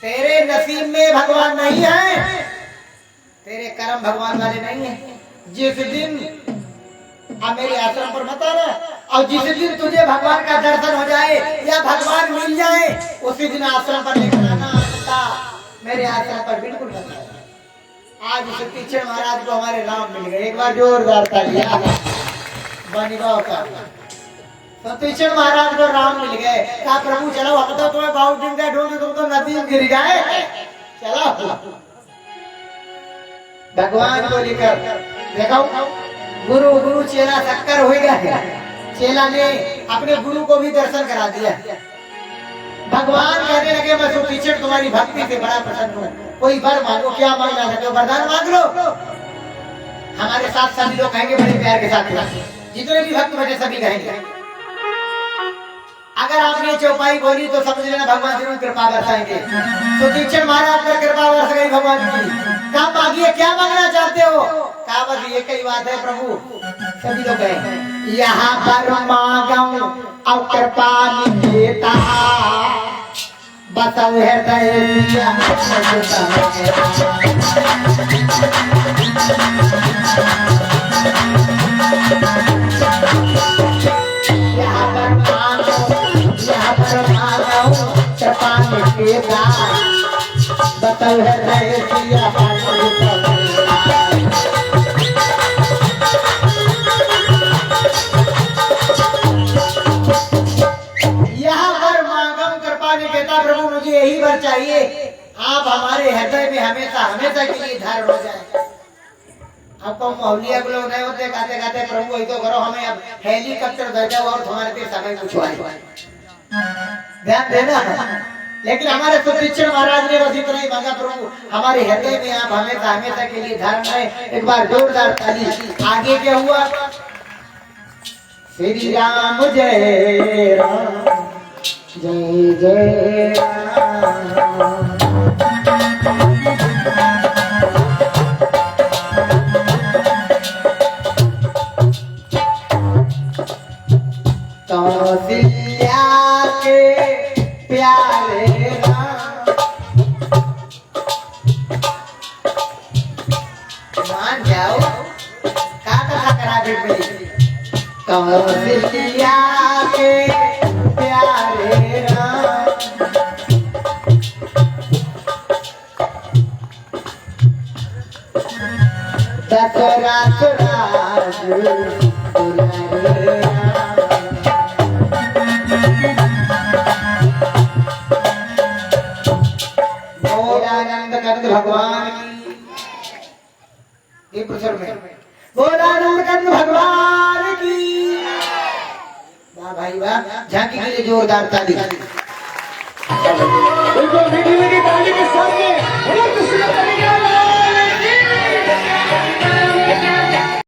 तेरे नसीब में भगवान नहीं है, तेरे कर्म भगवान वाले नहीं है। जिस दिन अब मेरे आश्रम पर मत आना, और जिस दिन तुझे भगवान का दर्शन हो जाए या भगवान मिल जाए उसी दिन आश्रम पर लेकर आना, मेरे आश्रम पर बिल्कुल मत आना। आज इस तीक्षण महाराज को हमारे राम मिल गए, एक बार जोरदार तालियां बनिगांव का। तो तीक्षण महाराज को राम मिल गए, कहा प्रभु चलो, हम तो तुम्हें बहुत दिन से ढूंढे, तुम तो नदी में गिर गए, चलो भगवान को लेकर देखो। गुरु गुरु चेला टक्कर हो गया, चेला ने अपने गुरु को भी दर्शन करा दिया। भगवान कहने लगे मैं सुतीक्षण तुम्हारी भक्ति से बड़ा प्रसन्न हूँ, कोई वर मांगो, क्या मांगना सकते हो, वरदान मांग लो। हमारे साथ सभी लोग कहेंगे बड़े प्यार के साथ, जितने भी भक्त बैठे सभी कहेंगे। अगर आपने चौपाई बोली तो समझ लेना भगवान जरूर कृपा बरसाएंगे। तो दीक्षण महाराज पर कृपा बरस गई भगवान की। कहा मांगिए, क्या मांगना चाहते हो? कहा बस ये कई बात है प्रभु। सभी लोग कहें यहाँ पर मांगो और कृपा निकेता बसव हृदय बतल है यहाँ पर मांगम कृपा निकेता, प्रभु मुझे यही वर चाहिए, आप हमारे हृदय में हमेशा हमेशा के लिए धारण हो जाए। आपको मौलिया के लोग नहीं होते, कहते कहते प्रभु वही तो करो, हमें अब हेलीकॉप्टर भेजा और तुम्हारे पे समय पूछवाए, ध्यान देना। लेकिन हमारे सुतीक्षण महाराज ने बस इतना ही मांगा, प्रभु हमारे हृदय में आप हमेशा हमेशा के लिए धारण है। एक बार जोरदार ताली। आगे क्या हुआ? श्री राम जय राम जय जय राम। कौशल्या के प्यारे राम, मान जाओ का करा बेटी। कौशल्या के प्यारे राम, दशरथ राज दुलारे राम। बोलानंद कंद भगवान की बोलानंद कंद भगवान की। वाह भाई वाह, झांकी के लिए जोरदार ताली।